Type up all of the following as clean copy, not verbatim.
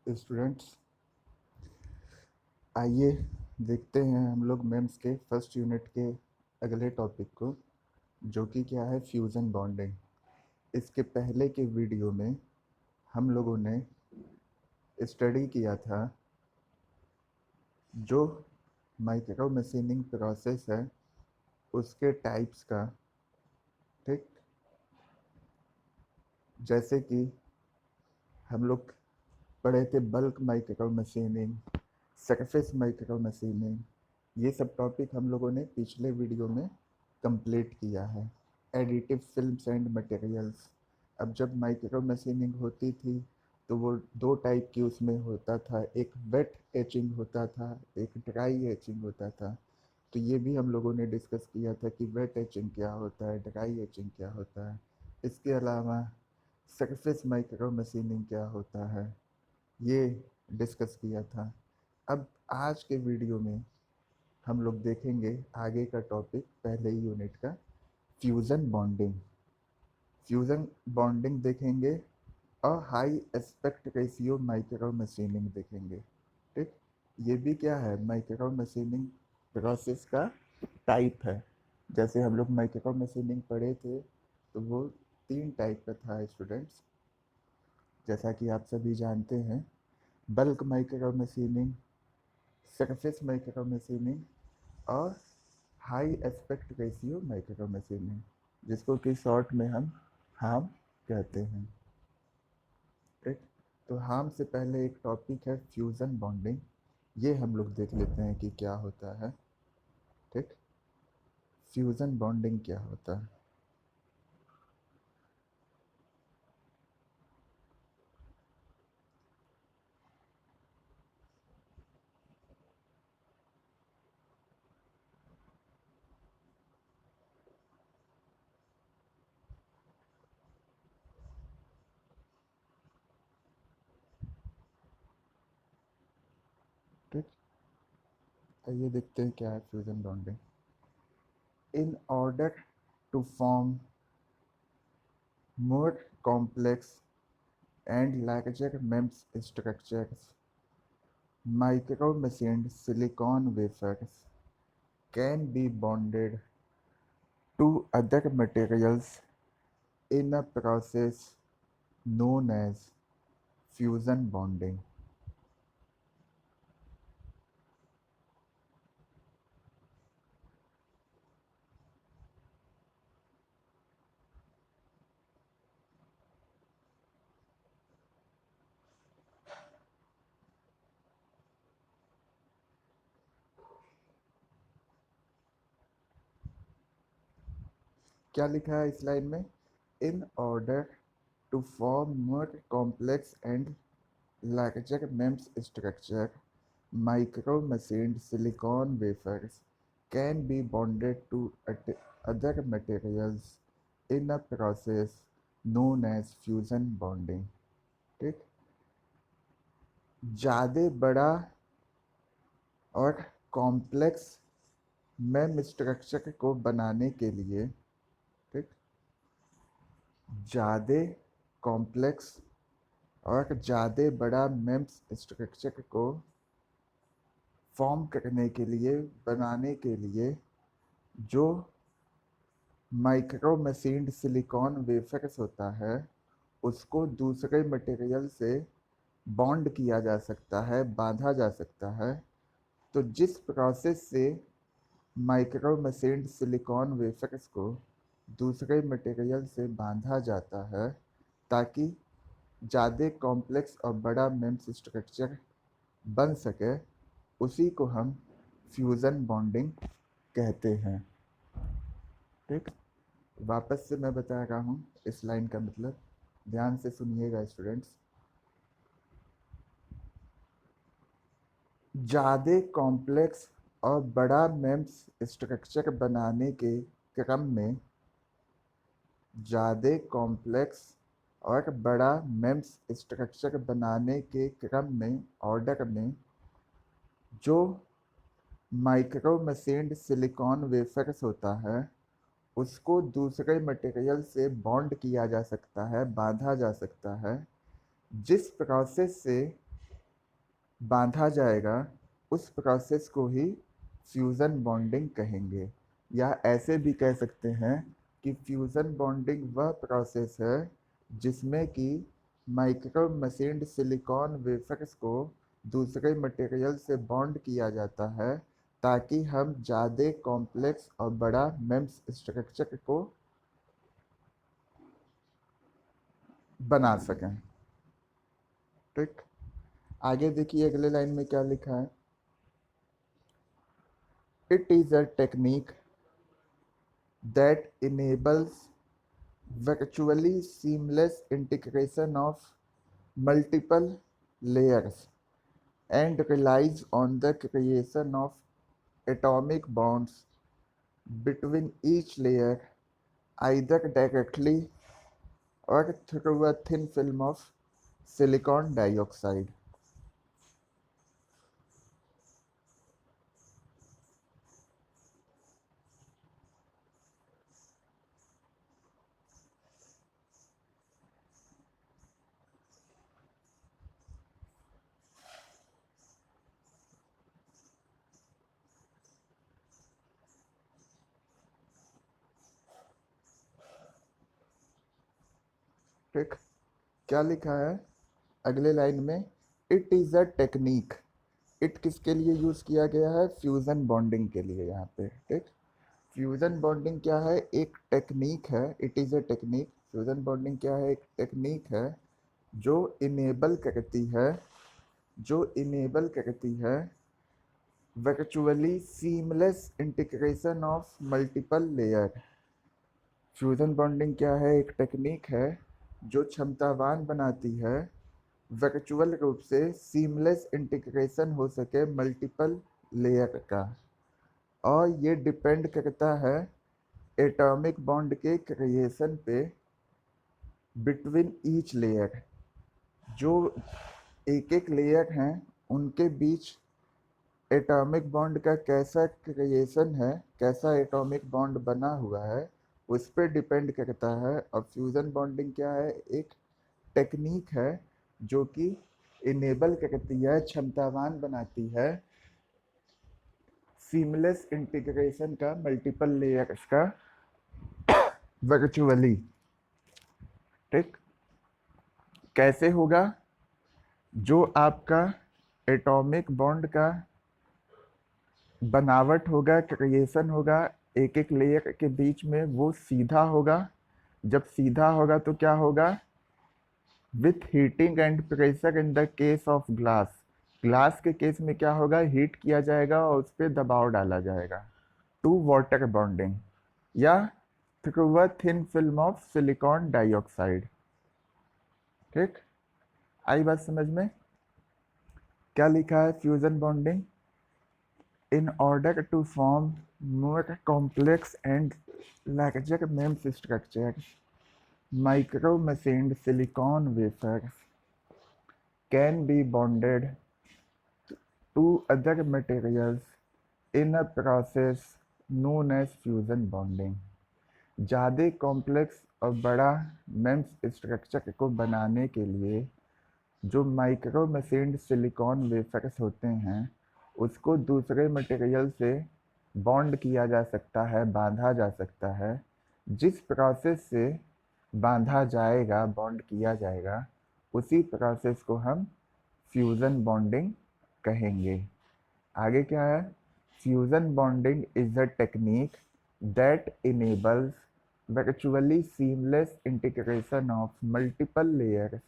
Students, आइए देखते हैं हम लोग मेम्स के फर्स्ट यूनिट के अगले टॉपिक को, जो कि क्या है, फ्यूज़न बॉन्डिंग। इसके पहले के वीडियो में हम लोगों ने स्टडी किया था जो माइक्रो मशीनिंग प्रोसेस है उसके टाइप्स का। ठीक, जैसे कि हम लोग पढ़े थे bulk micro machining, surface micro machining. ये सब टॉपिक हम लोगों ने पिछले वीडियो में कंप्लीट किया है। Additive films and materials. अब जब माइक्रो मशीनिंग होती थी तो वो दो टाइप की उसमें होता था, एक वेट एचिंग होता था, एक ड्राई एचिंग होता था। तो ये भी हम लोगों ने डिस्कस किया था कि वेट एचिंग क्या होता है, ड्राई एचिंग क्या होता है। इसके अलावा सरफेस माइक्रो मशीनिंग क्या होता है, ये डिस्कस किया था। अब आज के वीडियो में हम लोग देखेंगे आगे का टॉपिक, पहले ही यूनिट का, फ्यूज़न बॉन्डिंग। फ्यूज़न बॉन्डिंग देखेंगे और high aspect ratio micro machining देखेंगे। ठीक, ये भी क्या है, माइक्रो मशीनिंग प्रोसेस का टाइप है। जैसे हम लोग माइक्रो मशीनिंग पढ़े थे तो वो तीन टाइप का था स्टूडेंट्स, जैसा कि आप सभी जानते हैं। Bulk micro machining, surface micro machining और high aspect ratio micro machining, जिसको कि शॉर्ट में हम हाम कहते हैं। ठीक, तो हाम से पहले एक टॉपिक है फ्यूज़न बॉन्डिंग। ये हम लोग देख लेते हैं कि क्या होता है। ठीक, फ्यूज़न बॉन्डिंग क्या होता है। ठीक, आइए देखते हैं क्या है fusion bonding. In order to form more complex and larger MEMS structures, micro-machined silicon wafers can be bonded to other materials in a process known as fusion bonding. क्या लिखा है इस लाइन में? In order to form more complex and larger MEMS structure, micro-machined silicon wafers can be bonded to other materials in a process known as fusion bonding. ठीक, ज़्यादा बड़ा और complex MEMS structure को बनाने के लिए, ठीक, ज़्यादा कॉम्प्लेक्स और ज़्यादा बड़ा MEMS स्ट्रक्चर को फॉर्म करने के लिए, बनाने के लिए, जो माइक्रो मशीन्ड सिलिकॉन वेफर्स होता है उसको दूसरे मटेरियल से बॉन्ड किया जा सकता है, बांधा जा सकता है। तो जिस प्रोसेस से माइक्रो मशीन्ड सिलिकॉन वेफर्स को दूसरे मटेरियल से बांधा जाता है ताकि ज़्यादा कॉम्प्लेक्स और बड़ा मेम्स स्ट्रक्चर बन सके, उसी को हम फ्यूज़न बॉन्डिंग कहते हैं। ठीक, वापस से मैं बता रहा हूँ इस लाइन का मतलब, ध्यान से सुनिएगा स्टूडेंट्स। ज़्यादा कॉम्प्लेक्स और बड़ा मेम्स स्ट्रक्चर बनाने के क्रम में, ज़्यादा कॉम्प्लेक्स और बड़ा मेम्स स्ट्रक्चर बनाने के क्रम में, ऑर्डर में, जो माइक्रो मशीन्ड सिलिकॉन वेफर्स होता है उसको दूसरे मटेरियल से बॉन्ड किया जा सकता है, बांधा जा सकता है। जिस प्रोसेस से बांधा जाएगा, उस प्रोसेस को ही फ्यूज़न बॉन्डिंग कहेंगे। या ऐसे भी कह सकते हैं कि फ्यूज़न बॉन्डिंग वह प्रोसेस है जिसमें कि माइक्रो मशीन्ड सिलिकॉन वेफर्स को दूसरे मटेरियल से बॉन्ड किया जाता है ताकि हम ज़्यादा कॉम्प्लेक्स और बड़ा मेम्स स्ट्रक्चर को बना सकें। ठीक, आगे देखिए अगले लाइन में क्या लिखा है। It is a technique that enables virtually seamless integration of multiple layers and relies on the creation of atomic bonds between each layer, either directly or through a thin film of silicon dioxide. ठीक, क्या लिखा है अगले line में, it is a technique. It किसके लिए use किया गया है, फ्यूज़न बॉन्डिंग के लिए यहाँ पे। ठीक, फ्यूज़न बॉन्डिंग क्या है, एक टेक्निक है। It is a technique, fusion bonding क्या है, एक टेक्निक है जो इनेबल करती है, जो इनेबल करती है virtually seamless integration of multiple layer. Fusion bonding क्या है, एक टेक्निक है जो क्षमतावान बनाती है वर्चुअल रूप से सीमलेस इंटीग्रेशन हो सके मल्टीपल लेयर का, और ये डिपेंड करता है एटॉमिक बॉन्ड के क्रिएशन पे बिटवीन ईच लेयर। जो एक एक लेयर हैं उनके बीच एटॉमिक बॉन्ड का कैसा क्रिएशन है, कैसा एटॉमिक बॉन्ड बना हुआ है, उस पर डिपेंड करता है। और फ्यूज़न बॉन्डिंग क्या है, एक टेक्निक है जो कि इनेबल करती है, क्षमतावान बनाती है सीमलेस इंटीग्रेशन का मल्टीपल लेयर्स का वर्चुअली। ठीक, कैसे होगा, जो आपका एटॉमिक बॉन्ड का बनावट होगा, क्रिएशन होगा एक एक लेयर के बीच में, वो सीधा होगा। जब सीधा होगा तो क्या होगा, with heating and pressure in the case of glass. Glass के केस में क्या होगा, हीट किया जाएगा और उस पर दबाव डाला जाएगा टू वाटर बॉन्डिंग या through a thin film of silicon dioxide. ठीक, आई बात समझ में। क्या लिखा है, fusion bonding in order to form more complex and larger MEMS structures, micro-machined silicon wafers can be bonded to other materials in a process known as fusion bonding. ज़्यादा complex और बड़ा MEMS स्ट्रक्चर को बनाने के लिए जो micro machined silicon wafers होते हैं उसको दूसरे मटेरियल से बॉन्ड किया जा सकता है, बांधा जा सकता है। जिस प्रोसेस से बांधा जाएगा, बॉन्ड किया जाएगा, उसी प्रोसेस को हम फ्यूज़न बॉन्डिंग कहेंगे। आगे क्या है, fusion bonding is a technique that enables virtually seamless integration of multiple layers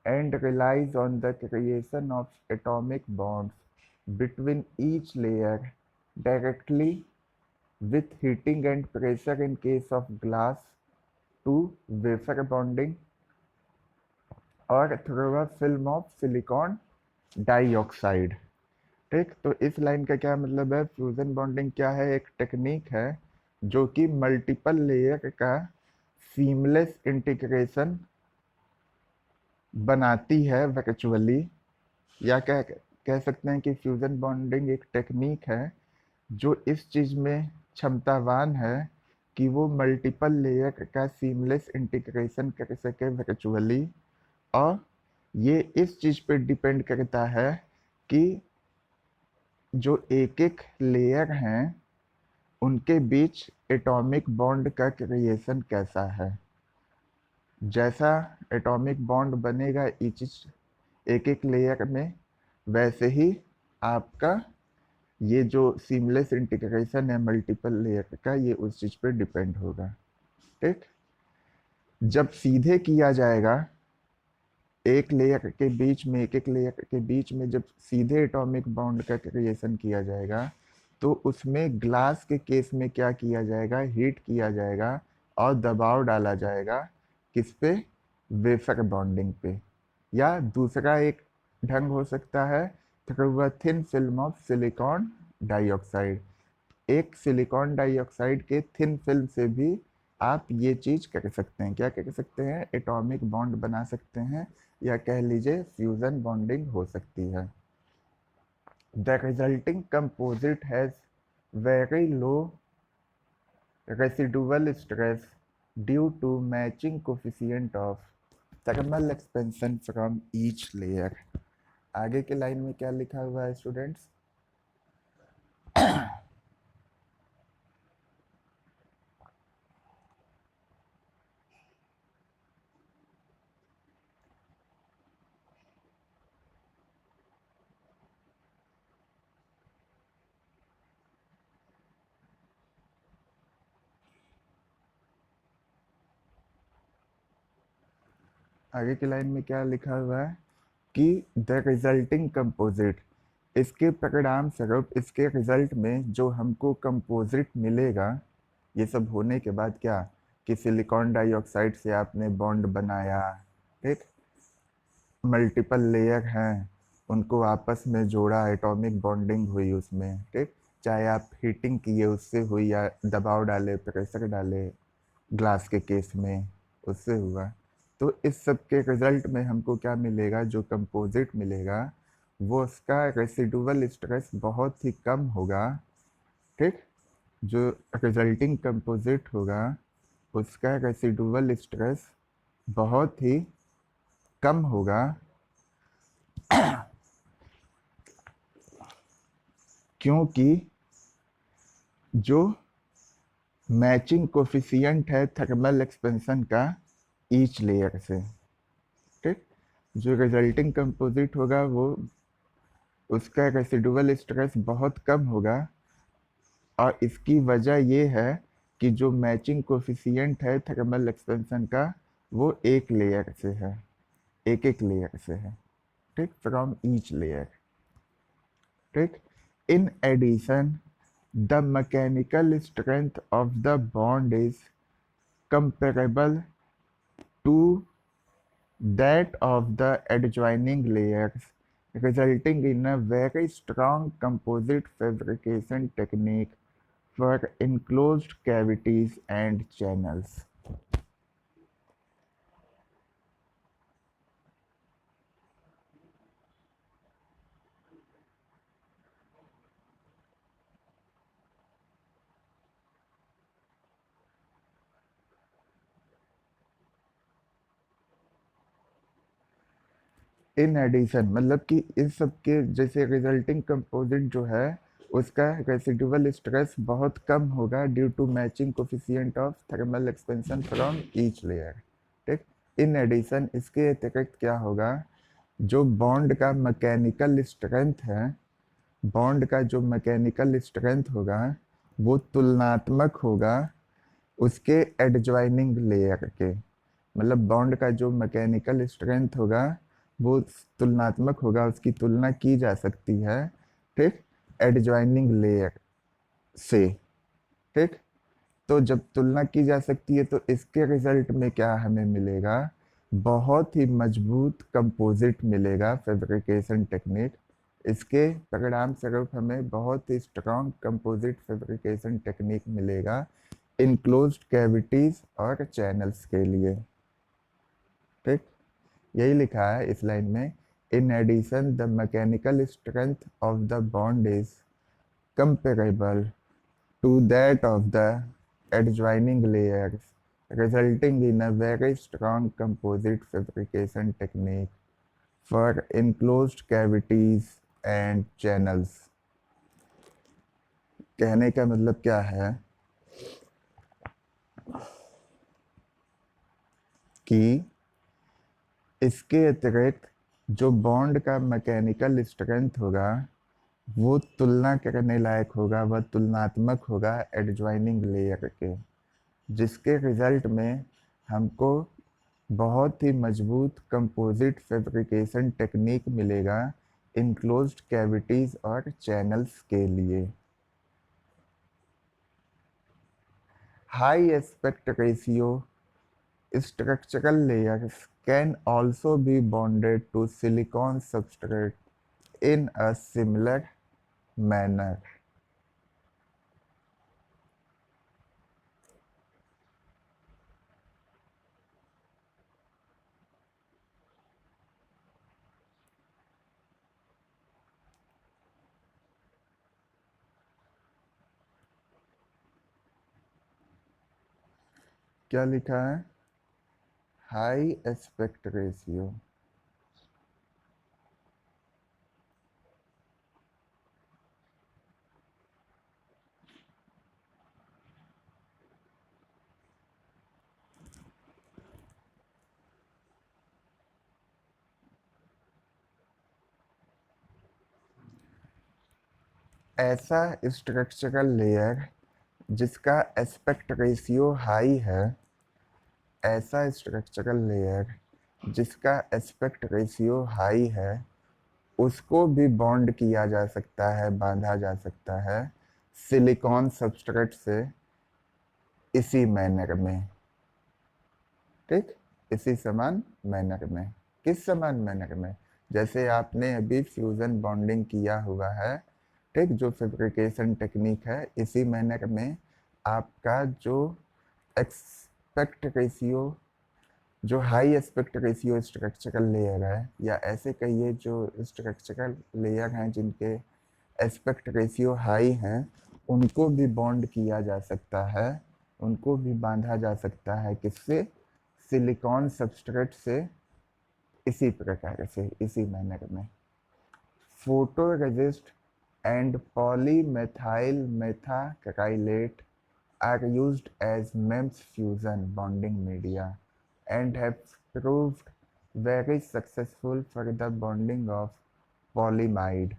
and relies on the creation of atomic bonds between each layer directly with heating and pressure in case of glass to wafer bonding or through a film of silicon dioxide। ठीक, तो इस line का क्या मतलब है, fusion bonding क्या है, एक टेक्निक है जो कि मल्टीपल लेयर का सीमलेस इंटीग्रेशन बनाती है वर्चुअली। या कह सकते हैं कि फ्यूज़न बॉन्डिंग एक टेक्निक है जो इस चीज़ में क्षमतावान है कि वो मल्टीपल लेयर का सीमलेस इंटीग्रेशन कर सके वर्चुअली। और ये इस चीज़ पे डिपेंड करता है कि जो एक एक लेयर हैं उनके बीच एटॉमिक बॉन्ड का क्रिएशन कैसा है। जैसा एटॉमिक बॉन्ड बनेगा ईच एक एक लेयर में, वैसे ही आपका ये जो सीमलेस इंटीग्रेशन है मल्टीपल लेयर का, ये उस चीज़ पे डिपेंड होगा। ठीक, जब सीधे किया जाएगा एक लेयर के बीच में, एक एक लेयर के बीच में जब सीधे एटॉमिक बॉन्ड का क्रिएशन किया जाएगा, तो उसमें ग्लास के केस में क्या किया जाएगा, हीट किया जाएगा और दबाव डाला जाएगा किस पे, वेफर बॉन्डिंग पे। या दूसरा एक ढंग हो सकता है through a thin film of silicon dioxide. एक सिलिकॉन डाइऑक्साइड के थिन फिल्म से भी आप ये चीज कर सकते हैं। क्या कर सकते हैं, एटॉमिक बॉन्ड बना सकते हैं, या कह लीजिए फ्यूजन बॉन्डिंग हो सकती है। The resulting composite has very low residual stress due to matching coefficient of thermal expansion from each layer. आगे के लाइन में क्या लिखा हुआ है स्टूडेंट्स, आगे की लाइन में क्या लिखा हुआ है कि द रिजल्टिंग कंपोजिट, इसके परिणाम स्वरूप, इसके रिजल्ट में जो हमको कंपोजिट मिलेगा, ये सब होने के बाद क्या कि सिलिकॉन डाइऑक्साइड से आपने बॉन्ड बनाया, ठीक, मल्टीपल लेयर हैं उनको आपस में जोड़ा, एटॉमिक बॉन्डिंग हुई उसमें, ठीक, चाहे आप हीटिंग किए उससे हुई या दबाव डाले, प्रेशर डाले ग्लास के केस में उससे हुआ। तो इस सब के रिजल्ट में हमको क्या मिलेगा, जो कंपोजिट मिलेगा वो उसका रेसिडुअल स्ट्रेस बहुत ही कम होगा। ठीक, जो रिजल्टिंग कंपोजिट होगा उसका रेसिडुअल स्ट्रेस बहुत ही कम होगा, क्योंकि जो मैचिंग कोफिशिएंट है थर्मल एक्सपेंशन का ईच लेयर से। ठीक, जो रिजल्टिंग कंपोजिट होगा वो उसका रेसिडुअल स्ट्रेस बहुत कम होगा, और इसकी वजह ये है कि जो मैचिंग कोफिशिएंट है थर्मल एक्सपेंशन का वो एक लेयर से है, एक एक लेयर से है, ठीक, फ्रॉम ईच लेयर। ठीक, in addition the mechanical strength of the bond is comparable to that of the adjoining layers, resulting in a very strong composite fabrication technique for enclosed cavities and channels. In addition मतलब कि इस सब के जैसे resulting composite जो है उसका residual stress बहुत कम होगा due to matching coefficient of thermal expansion from each layer. ठीक, इन एडिशन इसके अतिरिक्त क्या होगा, जो बॉन्ड का मैकेनिकल स्ट्रेंथ है, बॉन्ड का जो मैकेनिकल स्ट्रेंथ होगा वो तुलनात्मक होगा उसके एडजॉइनिंग लेयर के। मतलब बॉन्ड का जो मैकेनिकल स्ट्रेंथ होगा वो तुलनात्मक होगा, उसकी तुलना की जा सकती है, ठीक, एडजॉइनिंग लेयर से। ठीक, तो जब तुलना की जा सकती है तो इसके रिजल्ट में क्या हमें मिलेगा, बहुत ही मजबूत कंपोजिट मिलेगा फैब्रिकेशन टेक्निक। इसके परिणाम स्वरूप हमें बहुत ही स्ट्रॉन्ग कंपोजिट फैब्रिकेशन टेक्निक मिलेगा इनक्लोज्ड कैविटीज और चैनल्स के लिए। ठीक, यही लिखा है इस लाइन में, in addition the mechanical strength of the bond is comparable to that of the adjoining layers, resulting in a very strong composite fabrication technique for enclosed cavities and channels. कहने का मतलब क्या है कि इसके अतिरिक्त जो बॉन्ड का मैकेनिकल स्ट्रेंथ होगा वो तुलना करने लायक होगा, वह तुलनात्मक होगा एडजॉइनिंग लेयर के, जिसके रिजल्ट में हमको बहुत ही मजबूत कंपोजिट फैब्रिकेशन टेक्निक मिलेगा इनक्लोज्ड कैविटीज और चैनल्स के लिए। High aspect ratio structural layers can also be bonded to silicon substrate in a similar manner. क्या लिखा है? High aspect ratio. ऐसा स्ट्रक्चरल लेयर जिसका एस्पेक्ट रेशियो हाई है, ऐसा स्ट्रक्चरल लेयर जिसका एस्पेक्ट रेशियो हाई है, उसको भी बॉन्ड किया जा सकता है, बांधा जा सकता है सिलिकॉन सबस्ट्रेट से इसी मैनर में। ठीक, इसी समान मैनर में। किस समान मैनर में? जैसे आपने अभी फ्यूजन बॉन्डिंग किया हुआ है, ठीक, जो फैब्रिकेशन टेक्निक है, इसी मैनर में आपका जो एक्सपेक्ट रेशियो, जो high aspect ratio structural layer है, या ऐसे कहिए जो स्ट्रक्चरल लेयर हैं जिनके एस्पेक्ट रेशियो हाई हैं, उनको भी बॉन्ड किया जा सकता है, उनको भी बांधा जा सकता है। किससे? सिलिकॉन सबस्ट्रेट से इसी प्रकार से, इसी मैनर में। Photoresist and polymethyl methacrylate are used as MEMS fusion bonding media and have proved very successful for the bonding of polyimide.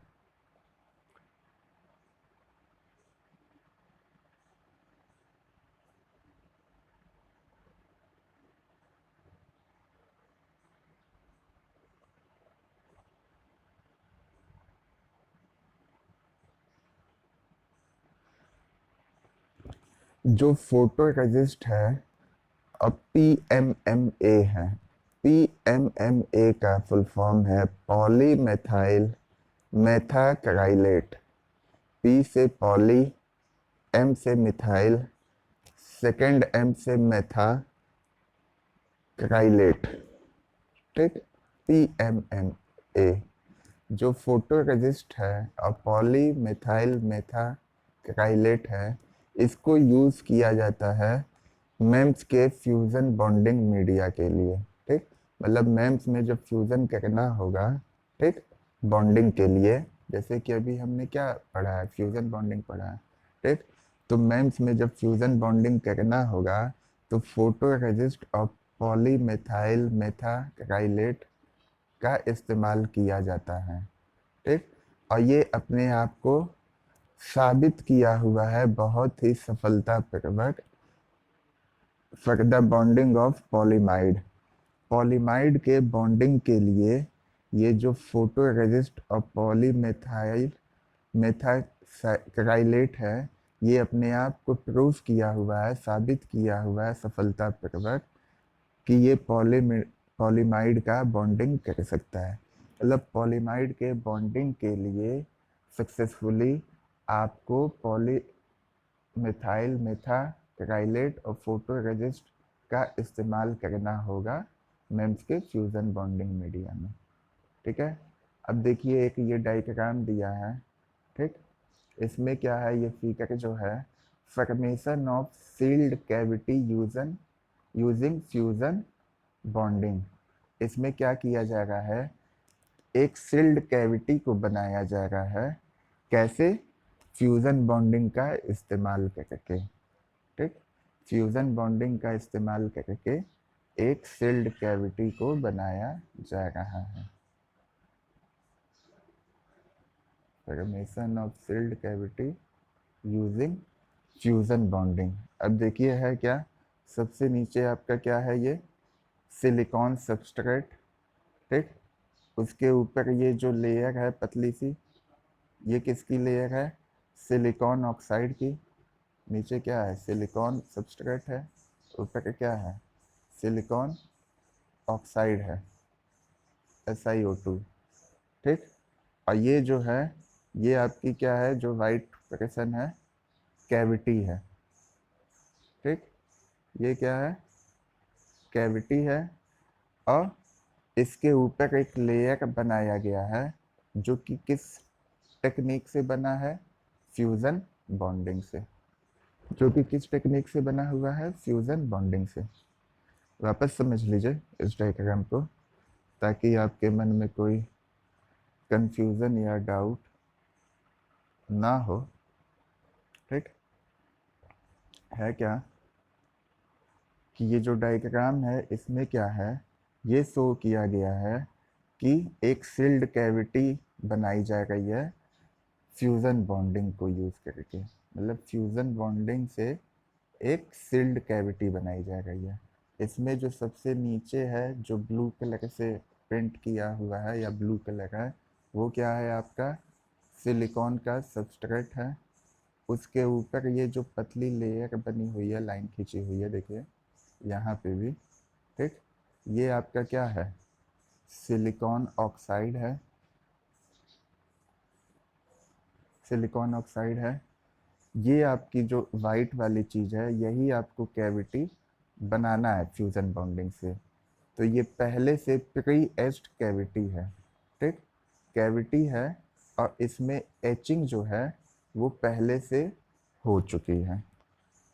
जो फोटोरेसिस्ट है अब PMMA है। PMMA का फुल फॉर्म है पॉलीमेथाइल मेथाकाइलेट। P से पॉली, M से methyl, second M से मेथा काइलेट। ठीक, PMMA जो फोटोरेसिस्ट है और पॉलीमेथाइल मेथाकाइलेट है, इसको यूज़ किया जाता है मेम्स के फ्यूज़न बॉन्डिंग मीडिया के लिए। ठीक, मतलब मेम्स में जब फ्यूज़न करना होगा, ठीक, बॉन्डिंग के लिए, जैसे कि अभी हमने क्या पढ़ा है, फ्यूज़न बॉन्डिंग पढ़ा है। ठीक, तो मेम्स में जब फ्यूज़न बॉन्डिंग करना होगा तो फोटोरेसिस्ट और पॉलीमेथाइल मेथाकाइलेट का इस्तेमाल किया जाता है। ठीक, और ये अपने आप को साबित किया हुआ है बहुत ही सफलतापूर्वक for the bonding of polyimide. Polyimide के बॉन्डिंग के लिए ये जो फोटोरेसिस्ट और पॉलीमेथाइल मेथाकाइलेट है, ये अपने आप को प्रूव किया हुआ है, साबित किया हुआ है सफलतापूर्वक कि ये पॉलीमाइड का बॉन्डिंग कर सकता है। मतलब पॉलीमाइड के बॉन्डिंग के लिए सक्सेसफुली आपको पॉलीमेथाइल मेथाकाइलेट और फोटोरेसिस्ट का इस्तेमाल करना होगा मेम्स के फ्यूज़न बॉन्डिंग मीडिया में। ठीक है, अब देखिए एक ये डायग्राम दिया है। ठीक, इसमें क्या है, ये फिगर जो है formation of sealed cavity using fusion bonding. इसमें क्या किया जा रहा है, एक सील्ड कैविटी को बनाया जा रहा है। कैसे? फ्यूजन बॉन्डिंग का इस्तेमाल करके। ठीक, फ्यूजन बॉन्डिंग का इस्तेमाल करके एक सील्ड कैविटी को बनाया जा रहा है। Formation of sealed cavity using fusion bonding. अब देखिए है क्या, सबसे नीचे आपका क्या है, ये सिलिकॉन सबस्ट्रेट। ठीक, उसके ऊपर ये जो लेयर है पतली सी, ये किसकी लेयर है? सिलिकॉन ऑक्साइड की। नीचे क्या है? सिलिकॉन सबस्ट्रेट है, ऊपर क्या है? सिलिकॉन ऑक्साइड है, SiO2। ठीक, और ये जो है, ये आपकी क्या है, जो वाइट प्रेसन है, कैविटी है। ठीक, ये क्या है? कैविटी है। और इसके ऊपर एक लेयर बनाया गया है जो कि किस टेक्निक से बना है? फ्यूजन बॉन्डिंग से। जो कि किस टेक्निक से बना हुआ है? फ्यूजन बॉन्डिंग से। वापस समझ लीजिए इस डायग्राम को, ताकि आपके मन में कोई कंफ्यूजन या डाउट ना हो। ठीक है क्या कि ये जो डायग्राम है इसमें क्या है, ये शो किया गया है कि एक सील्ड कैविटी बनाई जा रही है फ्यूजन बॉन्डिंग को यूज करके। मतलब फ्यूजन बॉन्डिंग से एक सील्ड कैविटी बनाई जा रही है। इसमें जो सबसे नीचे है, जो ब्लू कलर से पेंट किया हुआ है या ब्लू कलर है, वो क्या है आपका? सिलिकॉन का सबस्ट्रेट है। उसके ऊपर ये जो पतली लेयर बनी हुई है, लाइन खींची हुई है, देखिए यहाँ पे भी। ठीक, ये आपका क्या है? सिलिकॉन ऑक्साइड है। सिलिकॉन ऑक्साइड है। ये आपकी जो वाइट वाली चीज़ है, यही आपको कैविटी बनाना है फ्यूजन बॉन्डिंग से। तो ये पहले से प्री एच्ड कैविटी है। ठीक, कैविटी है और इसमें एचिंग जो है वो पहले से हो चुकी है।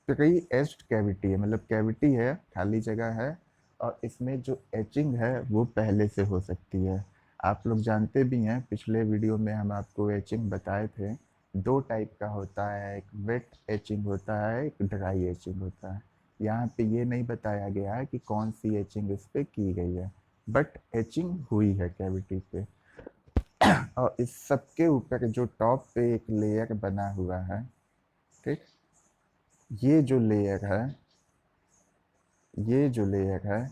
प्री एच्ड कैविटी है, मतलब कैविटी है, खाली जगह है, और इसमें जो एचिंग है वो पहले से हो सकती है। आप लोग जानते भी हैं, पिछले वीडियो में हम आपको एचिंग बताए थे। दो टाइप का होता है, एक वेट एचिंग होता है, एक ड्राई एचिंग होता है। यहाँ पे ये नहीं बताया गया है कि कौन सी एचिंग इस पे की गई है, बट एचिंग हुई है कैविटी पे। और इस सब के ऊपर जो टॉप पे एक लेयर बना हुआ है, ठीक, ये जो लेयर है, ये जो लेयर है,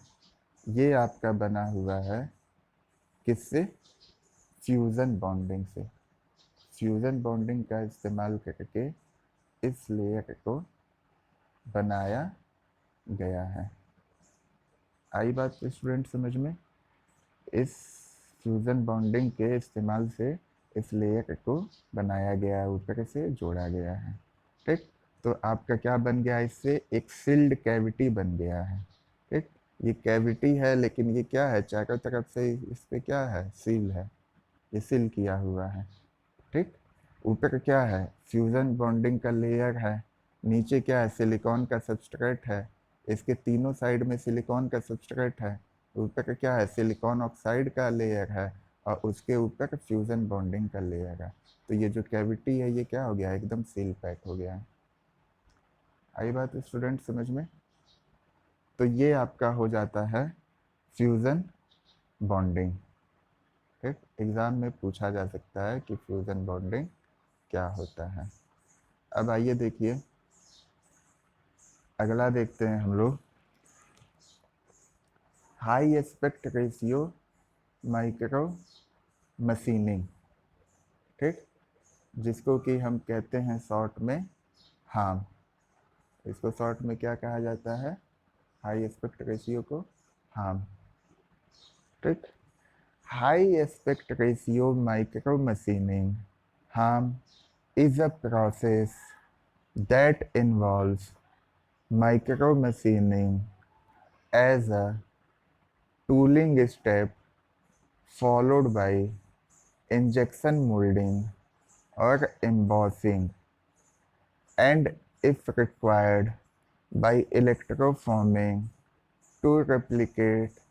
ये आपका बना हुआ है किससे? फ्यूज़न बॉन्डिंग से। फ्यूज़न बॉन्डिंग का इस्तेमाल करके इस लेयर को बनाया गया है। आई बात स्टूडेंट समझ में? इस फ्यूज़न बॉन्डिंग के इस्तेमाल से इस लेयर को बनाया गया है, ऊपर से जोड़ा गया है। ठीक, तो आपका क्या बन गया? इससे एक सील्ड कैविटी बन गया है। ठीक, ये कैविटी है, लेकिन ये क्या है? चारों तरफ से इस पे क्या है? सील है, ये सील किया हुआ है। ठीक, ऊपर क्या है? फ्यूजन बॉन्डिंग का लेयर है। नीचे क्या है? सिलिकॉन का सबस्ट्रेट है। इसके तीनों साइड में सिलिकॉन का सबस्ट्रेट है। ऊपर क्या है? सिलिकॉन ऑक्साइड का लेयर है, और उसके ऊपर फ्यूजन बॉन्डिंग का लेयर है। तो ये जो कैविटी है, ये क्या हो गया? एकदम सील पैक हो गया है। आई बात स्टूडेंट समझ में? तो ये आपका हो जाता है फ्यूजन बॉन्डिंग। ठीक, एग्जाम में पूछा जा सकता है कि फ्यूजन बॉन्डिंग क्या होता है। अब आइए देखिए, अगला देखते हैं हम लोग, high aspect ratio micro machining. ठीक, जिसको कि हम कहते हैं शॉर्ट में हाम। इसको शॉर्ट में क्या कहा जाता है? हाई एस्पेक्ट रेशियो को हाम। ठीक, high aspect ratio micro machining हाम is a process that involves micro machining as a tooling step followed by injection molding or embossing, and if required, by electroforming to replicate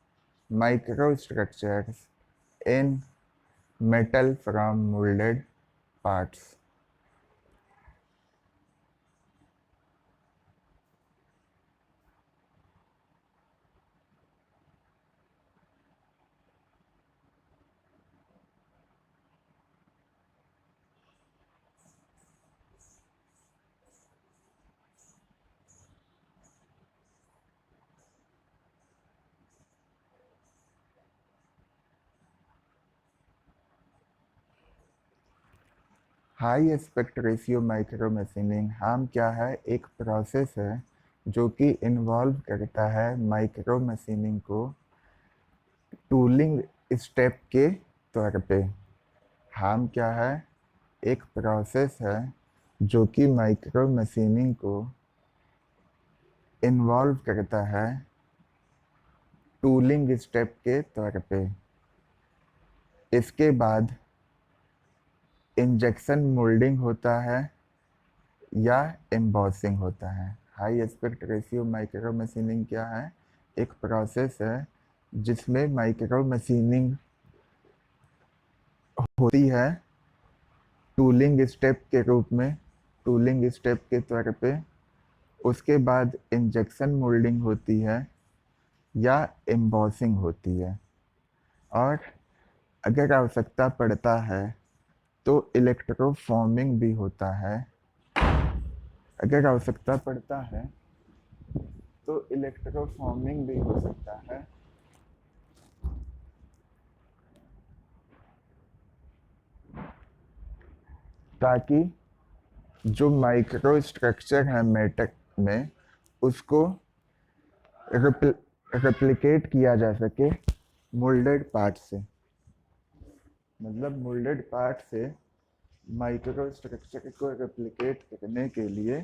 microstructures in metal from molded parts. High aspect ratio micro machining हम क्या है, एक process है जो कि involve करता है micro machining को टूलिंग स्टेप के तौर पे। हम क्या है, एक प्रोसेस है जो कि माइक्रो मशीनिंग को इन्वॉल्व करता है टूलिंग स्टेप के तौर पे। इसके बाद इंजेक्शन मोल्डिंग होता है या एम्बॉसिंग होता है। High aspect ratio micro machining क्या है, एक प्रोसेस है जिसमें माइक्रो मशीनिंग होती है टूलिंग स्टेप के रूप में, टूलिंग स्टेप के तौर पे। उसके बाद इंजेक्शन मोल्डिंग होती है या एम्बॉसिंग होती है, और अगर आवश्यकता पड़ता है तो इलेक्ट्रोफॉर्मिंग भी होता है। अगर आवश्यकता पड़ता है तो इलेक्ट्रोफॉर्मिंग भी हो सकता है। ताकि जो माइक्रो स्ट्रक्चर है मेटल में उसको रेप्लिकेट किया जा सके मोल्डेड पार्ट से। मतलब मोल्डेड पार्ट से माइक्रो स्ट्रक्चर को रेप्लिकेट करने के लिए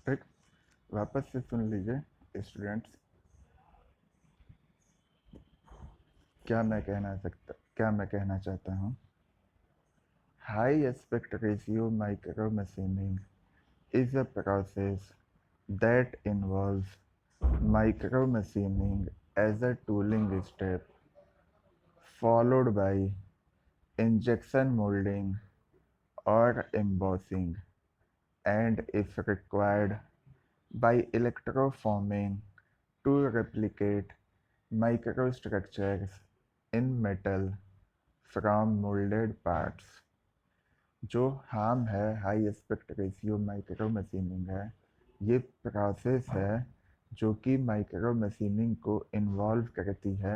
ठीक, वापस से सुन लीजिए स्टूडेंट्स, क्या मैं कहना चाहता हूँ। High aspect ratio micro machining is a process that involves micromachining as a tooling step, followed by injection molding or embossing, and if required, by electroforming to replicate microstructures in metal from molded parts। जो हम है high aspect ratio micro machining है, ये process है जो कि micro machining को involve करती है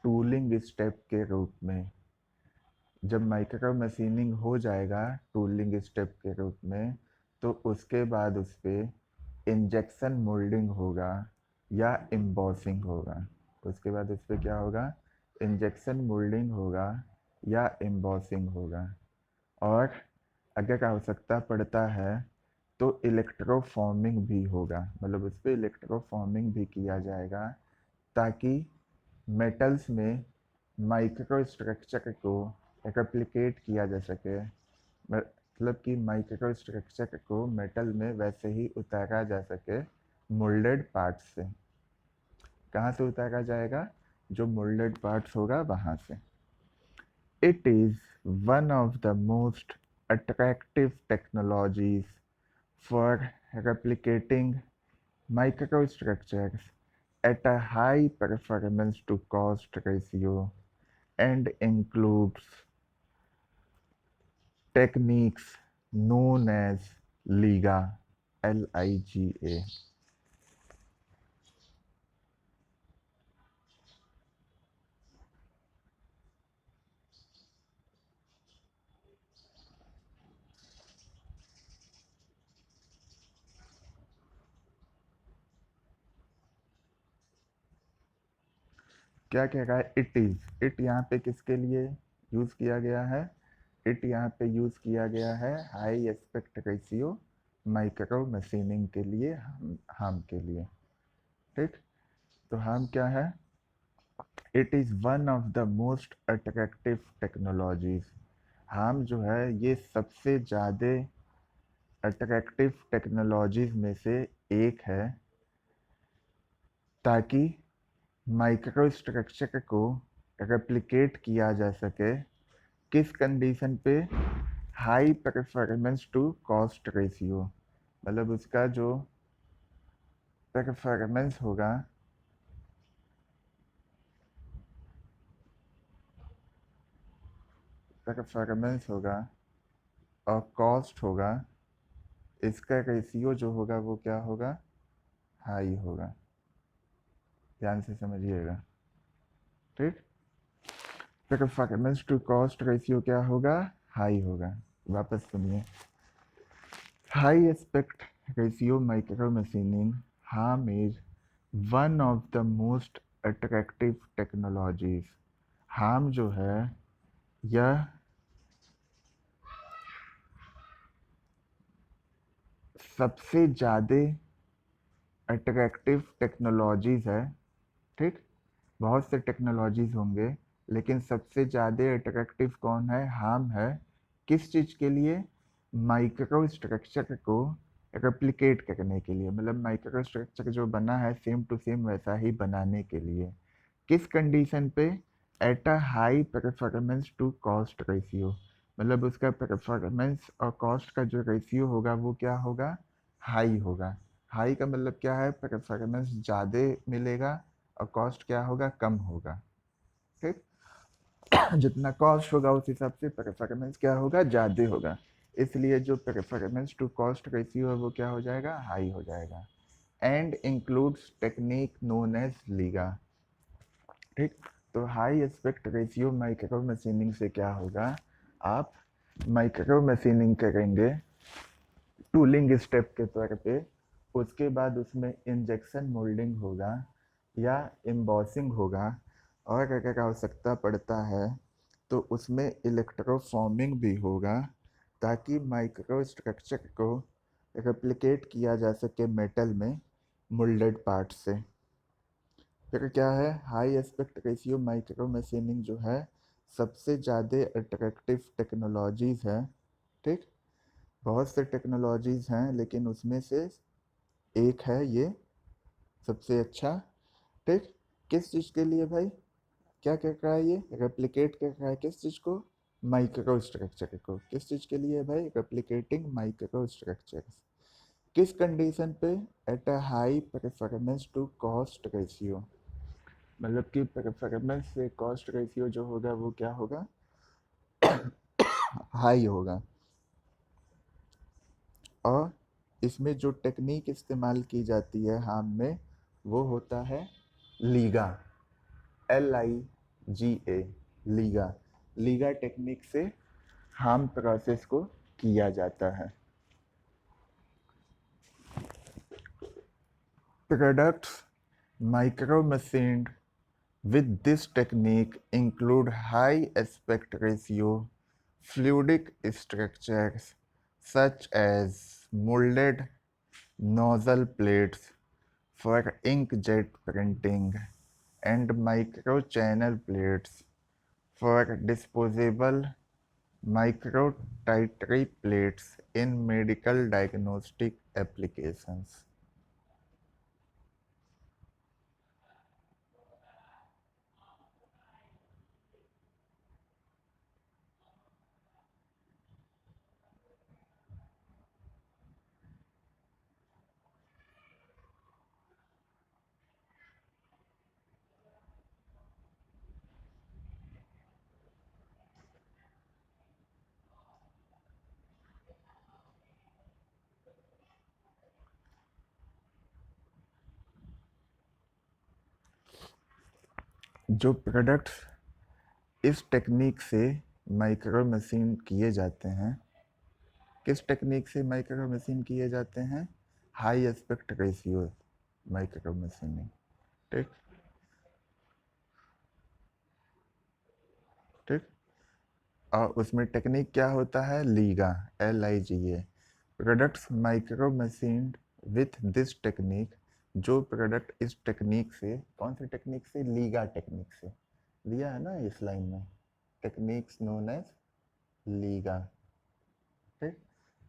टूलिंग स्टेप के रूप में। जब माइक्रो मशीनिंग हो जाएगा टूलिंग स्टेप के रूप में, तो उसके बाद उस पर इंजेक्शन मोल्डिंग होगा या एम्बॉसिंग होगा। उसके बाद उस पर क्या होगा, इंजेक्शन मोल्डिंग होगा या एम्बॉसिंग होगा। और अगर आवश्यकता पड़ता है तो इलेक्ट्रोफॉर्मिंग भी होगा, मतलब उस पर इलेक्ट्रोफॉर्मिंग भी किया जाएगा ताकि मेटल्स में माइक्रो स्ट्रक्चर को रेप्लिकेट किया जा सके। मतलब कि माइक्रो स्ट्रक्चर को मेटल में वैसे ही उतारा जा सके मोल्डेड पार्ट्स से। कहाँ से उतारा जाएगा, जो मोल्डेड पार्ट्स होगा वहाँ से। It is one of the most attractive technologies for replicating microstructures at a high performance to cost ratio and includes techniques known as LIGA, LIGA। क्या कह रहा है, इट इज़। इट यहाँ पे किसके लिए यूज़ किया गया है, इट यहाँ पे यूज़ किया गया है high aspect ratio micro machining के लिए, हम के लिए। ठीक, तो हम क्या है, it is one of the most attractive technologies. हम जो है ये सबसे ज़्यादा अट्रैक्टिव टेक्नोलॉजीज में से एक है, ताकि माइक्रो स्ट्रक्चर को रेप्लिकेट किया जा सके। किस कंडीशन पे? High performance to cost ratio, मतलब उसका जो परफॉर्मेंस होगा, और कॉस्ट होगा, इसका रेशियो जो होगा वो क्या होगा? हाई होगा। ध्यान से समझिएगा, ठीक। परफॉर्मेंस टू कॉस्ट रेशियो क्या होगा? हाई होगा। वापस सुनिए, high aspect ratio micro machining harm is one of the most attractive technologies. Harm जो है यह सबसे ज़्यादा अट्रैक्टिव टेक्नोलॉजीज़ है, ठीक। बहुत से टेक्नोलॉजीज़ होंगे, लेकिन सबसे ज़्यादा अट्रैक्टिव कौन है? हार्म है। किस चीज़ के लिए? माइक्रो स्ट्रक्चर को रेप्लिकेट करने के लिए, मतलब माइक्रो स्ट्रक्चर जो बना है सेम टू सेम वैसा ही बनाने के लिए। किस कंडीशन पे? At a high performance to cost ratio, मतलब उसका परफॉर्मेंस और कॉस्ट का जो रेशियो होगा वो क्या होगा? हाई होगा। हाई का मतलब क्या है? परफॉर्मेंस ज़्यादा मिलेगा और कॉस्ट क्या होगा? कम होगा, ठीक। जितना कॉस्ट होगा उस हिसाब से परफॉर्मेंस क्या होगा? ज़्यादा होगा। इसलिए जो परफॉर्मेंस टू कॉस्ट रेशियो है वो क्या हो जाएगा? हाई हो जाएगा। And includes technique known as LIGA, ठीक। तो high aspect ratio micro machining से क्या होगा? आप माइक्रो मशीनिंग करेंगे टूलिंग स्टेप के तौर पे, उसके बाद उसमें इंजेक्शन मोल्डिंग होगा या एम्बॉसिंग होगा, और अगर आवश्यकता पड़ता है तो उसमें इलेक्ट्रोफॉर्मिंग भी होगा, ताकि माइक्रो स्ट्रक्चर को रेप्लिकेट किया जा सके मेटल में मोल्डेड पार्ट से। फिर क्या है? High aspect ratio micro machining जो है सबसे ज़्यादा अट्रैक्टिव टेक्नोलॉजीज़ है, ठीक। बहुत से टेक्नोलॉजीज़ हैं, लेकिन उसमें से एक है ये सबसे अच्छा, ठीक। किस चीज़ के लिए भाई? क्या कर रहा है ये? रेप्लिकेट कर रहा है किस चीज़ को? माइक्रो स्ट्रक्चर को। किस चीज़ के लिए भाई? Replicating micro structure. किस कंडीशन पे? At a high performance to cost ratio, मतलब कि परफॉर्मेंस से कॉस्ट रेशियो जो होगा वो क्या होगा? हाई होगा। और इसमें जो टेक्निक इस्तेमाल की जाती है हार्म में, वो होता है Liga, LIGA, Liga. Liga technique से हार्म प्रोसेस को किया जाता है। Products micro machined with this technique include high aspect ratio fluidic structures such as molded nozzle plates for inkjet printing and microchannel plates for disposable microtitry plates in medical diagnostic applications. जो products इस technique से micro machine किए जाते हैं, किस technique से micro machine किए जाते हैं? High aspect ratio micro machining, ठीक, ठीक। और उसमें टेक्निक क्या होता है? Liga, LIGA। Products micro machined with this technique जो प्रोडक्ट इस टेक्निक से, कौन सी टेक्निक से, लीगा टेक्निक से, दिया है ना इस लाइन में, टेक्निक्स नोन एज लीगा। ठीक,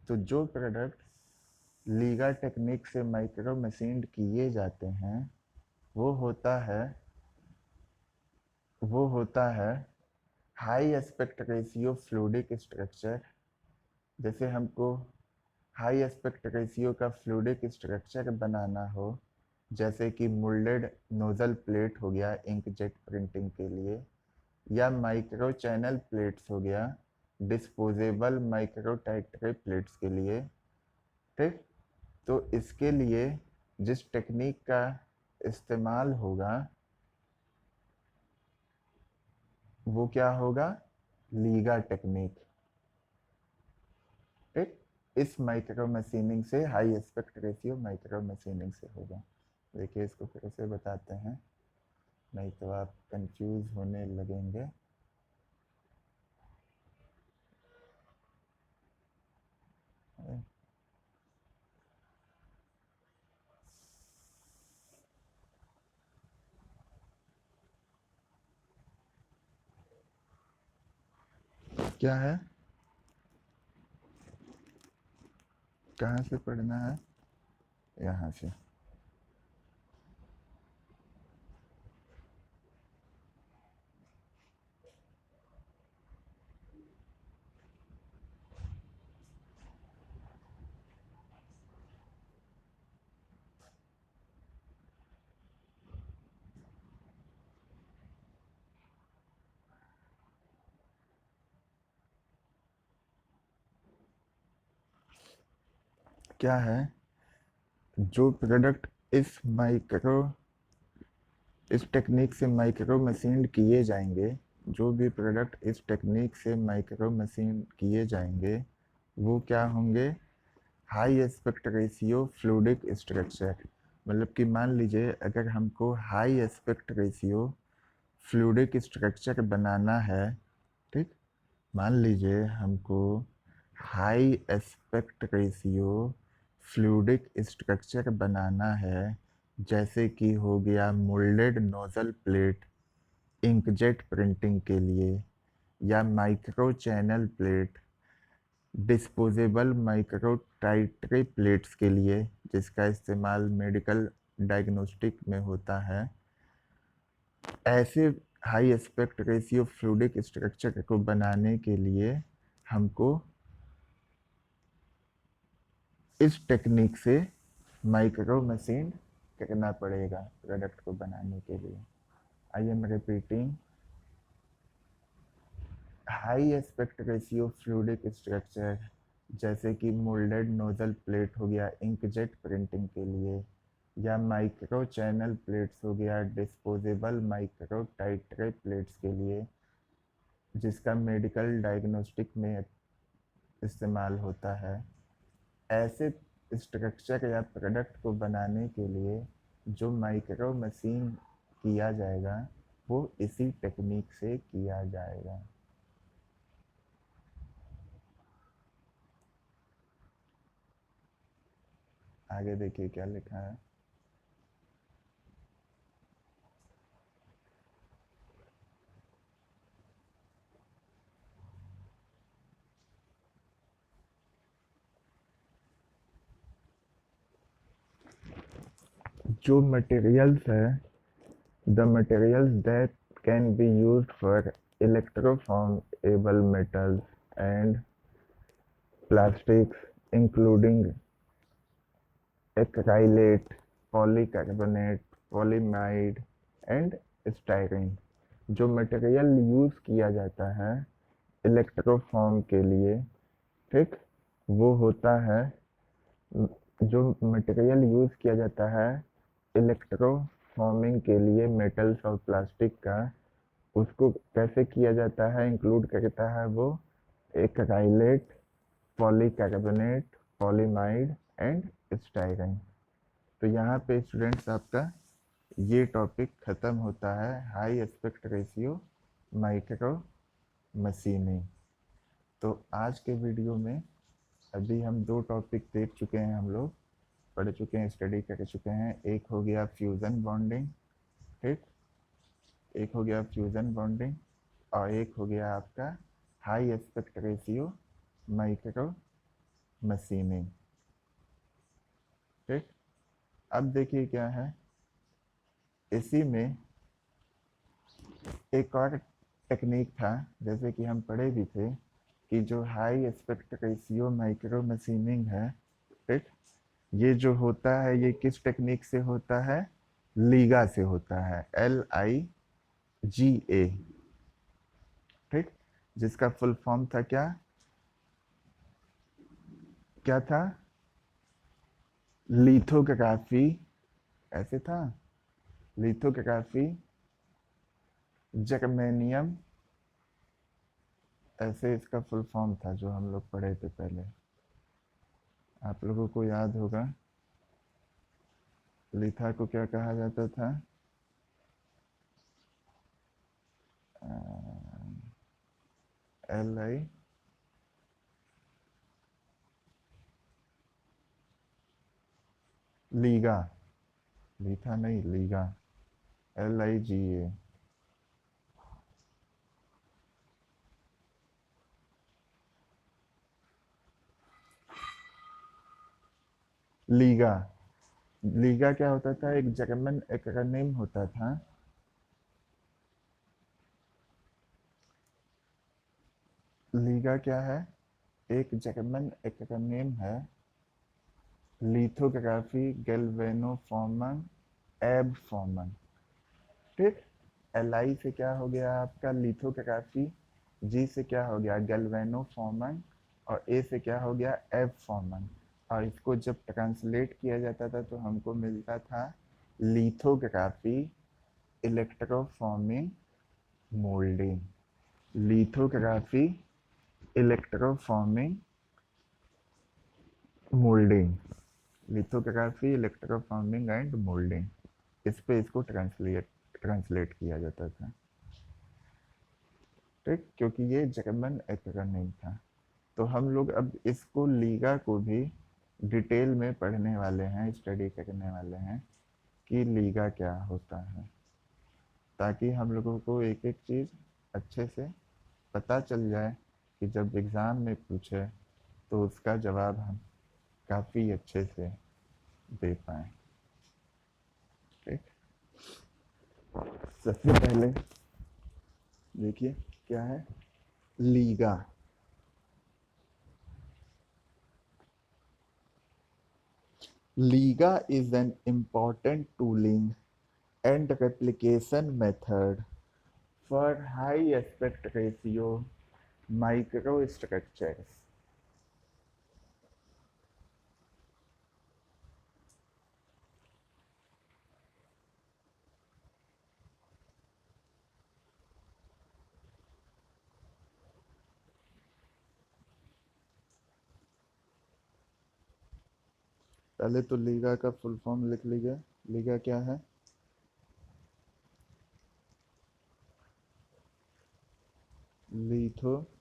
तो जो प्रोडक्ट लीगा टेक्निक से माइक्रो मशीन्ड किए जाते हैं वो होता है high aspect ratio fluidic structure. जैसे हमको हाई एस्पेक्ट रेशियो का फ्लूइडिक स्ट्रक्चर बनाना हो, जैसे कि मोल्डेड नोजल प्लेट हो गया इंकजेट प्रिंटिंग के लिए, या माइक्रो चैनल प्लेट्स हो गया डिस्पोजेबल माइक्रो टाइटरी प्लेट्स के लिए। ठीक, तो इसके लिए जिस टेक्निक का इस्तेमाल होगा वो क्या होगा, लीगा टेक्निक। ठीक, इस माइक्रो मशीनिंग से, high aspect ratio micro machining से होगा। देखिए इसको फिर से बताते हैं, नहीं तो आप कंफ्यूज होने लगेंगे। क्या है, कहाँ से पढ़ना है, यहाँ से। क्या है, जो प्रोडक्ट इस टेक्निक से माइक्रो मशीन किए जाएंगे, जो भी प्रोडक्ट इस टेक्निक से माइक्रो मशीन किए जाएंगे वो क्या होंगे, high aspect ratio fluidic structure. मतलब कि मान लीजिए अगर हमको high aspect ratio fluidic structure बनाना है, ठीक, मान लीजिए हमको high aspect ratio fluidic structure बनाना है, जैसे कि हो गया moulded nozzle plate inkjet printing के लिए, या micro channel plate disposable micro titre plates के लिए, जिसका इस्तेमाल मेडिकल डायग्नोस्टिक में होता है। ऐसे high aspect ratio fluidic structure को बनाने के लिए हमको इस टेक्निक से माइक्रो मशीन करना पड़ेगा प्रोडक्ट को बनाने के लिए। I am repeating, high aspect ratio fluidic structure जैसे कि मोल्डेड नोजल प्लेट हो गया इंकजेट प्रिंटिंग के लिए, या माइक्रो चैनल प्लेट्स हो गया डिस्पोजेबल माइक्रो टाइटरी प्लेट्स के लिए, जिसका मेडिकल डायग्नोस्टिक में इस्तेमाल होता है। ऐसे स्ट्रक्चर या प्रोडक्ट को बनाने के लिए जो माइक्रो मशीन किया जाएगा वो इसी टेक्निक से किया जाएगा। आगे देखिए क्या लिखा है, जो मटेरियल्स है, the materials that can be used for electroformable metals and plastics including acrylate, polycarbonate, polyamide and styrene। जो मटेरियल यूज किया जाता है इलेक्ट्रोफॉर्म के लिए, ठीक, वो होता है, जो मटेरियल यूज किया जाता है इलेक्ट्रोफॉर्मिंग के लिए मेटल्स और प्लास्टिक का, उसको कैसे किया जाता है, इंक्लूड करता है वो acrylate, polycarbonate, polyimide and styrene. तो यहाँ पे स्टूडेंट्स आपका ये टॉपिक ख़त्म होता है, high aspect ratio micro machining. तो आज के वीडियो में अभी हम दो टॉपिक देख चुके हैं हम लोग। पढ़ चुके हैं, स्टडी कर चुके हैं। एक हो गया फ्यूज़न बॉन्डिंग, ठीक, एक हो गया फ्यूज़न बॉन्डिंग, और एक हो गया आपका high aspect ratio micro machining, ठीक। अब देखिए क्या है, इसी में एक और टेक्निक था, जैसे कि हम पढ़े भी थे कि जो high aspect ratio micro machining है, ठीक, ये जो होता है ये किस टेक्निक से होता है, लीगा से होता है, LIGA, ठीक, जिसका फुल फॉर्म था क्या, क्या था, लिथोग्राफी, ऐसे था, लिथोग्राफी जर्मेनियम, ऐसे इसका फुल फॉर्म था जो हम लोग पढ़े थे पहले, आप लोगों को याद होगा। लिथा को क्या कहा जाता था, LI लीगा, लिथा नहीं, लीगा, LIGA, लीगा। लीगा क्या होता था, एक जर्मन एक्रोनिम होता था, लीगा क्या है, एक जर्मन एक्रोनिम है, लिथोग्राफी गैल्वेनोफॉर्मन एब फॉर्मन, ठीक। LI से क्या हो गया आपका लिथोग्राफी, G से क्या हो गया गैल्वेनोफॉर्मन, और A से क्या हो गया एब फॉर्मन, और इसको जब ट्रांसलेट किया जाता था तो हमको मिलता था lithography electroforming moulding, lithography electroforming moulding, lithography electroforming and moulding, इस पे इसको ट्रांसलेट किया जाता था, ठीक, क्योंकि ये जर्मन एक्रोनिम था। तो हम लोग अब इसको लीगा को भी डिटेल में पढ़ने वाले हैं, स्टडी करने वाले हैं कि लीगा क्या होता है, ताकि हम लोगों को एक एक चीज़ अच्छे से पता चल जाए कि जब एग्ज़ाम में पूछे तो उसका जवाब हम काफ़ी अच्छे से दे पाएँ, ठीक। सबसे पहले देखिए क्या है Liga, Liga is an important tooling and replication method for high aspect ratio microstructures. पहले तो लीगा का फुल फॉर्म लिख लीजिए, लीगा क्या है, लिथोग्राफी,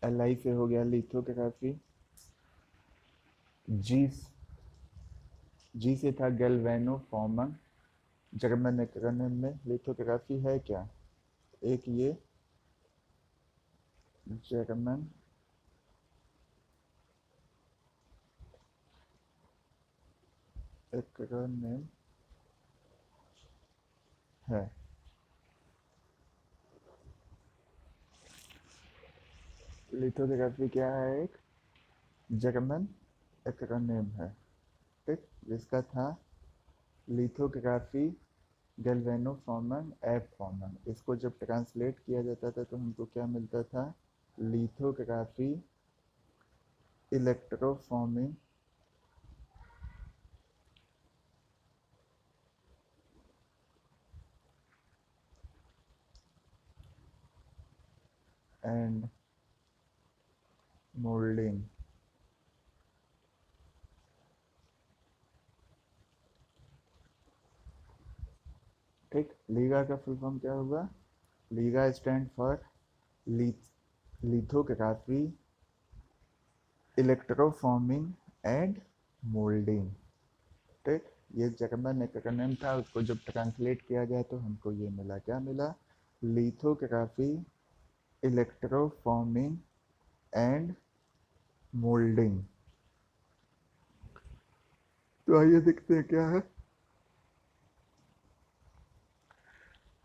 LI से हो गया लिथोग्राफी, जी जी से था गैल्वेनोफॉर्मन, जर्मन एक्रोनिम में लिथोग्राफी है क्या, एक ये जर्मन एक्रोनिम है, लिथोग्राफी क्या है, एक जर्मन एक्रोनिम है, ठीक, जिसका था लिथोग्राफी गैल्वेनोफॉर्मन एब फॉर्मन, इसको जब ट्रांसलेट किया जाता था तो हमको क्या मिलता था, लिथोग्राफी इलेक्ट्रोफॉर्मिंग एंड मोल्डिंग, ठीक। लीगा का फुल फॉर्म क्या होगा, LIGA stand for lithography, electroforming and moulding. ठीक, ये जर्मन एक्रोनिम था, उसको जब ट्रांसलेट किया गया तो हमको ये मिला, क्या मिला? Lithography, electroforming and moulding. तो आइए देखते हैं क्या है।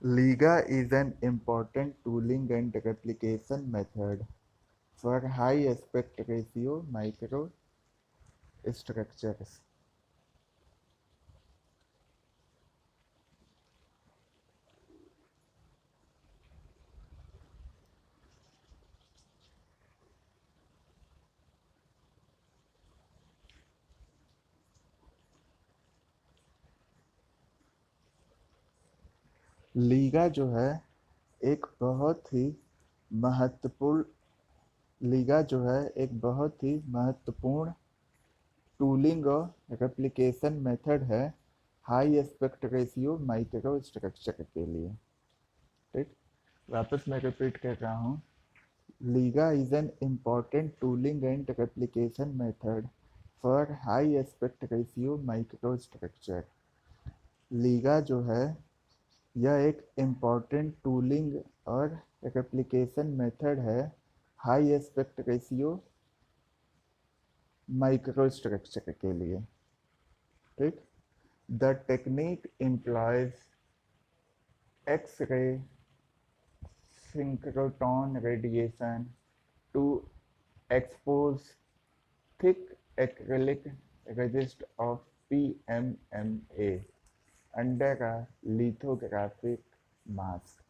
Liga is an important tooling and replication method for high aspect ratio microstructures. Liga जो है एक बहुत ही महत्वपूर्ण लीगा जो है एक बहुत ही महत्वपूर्ण टूलिंग और रेप्लिकेशन मेथड है high aspect ratio micro structure के लिए। ठीक, वापस मैं रिपीट कर रहा हूँ। LIGA is an important tooling and replication method for high aspect ratio micro structure. LIGA जो है यह एक इम्पॉर्टेंट टूलिंग और रेप्लिकेशन मेथड है high aspect ratio micro structure के लिए। ठीक, the technique employs X-ray synchrotron radiation to expose thick acrylic resist of PMMA under a lithographic mask.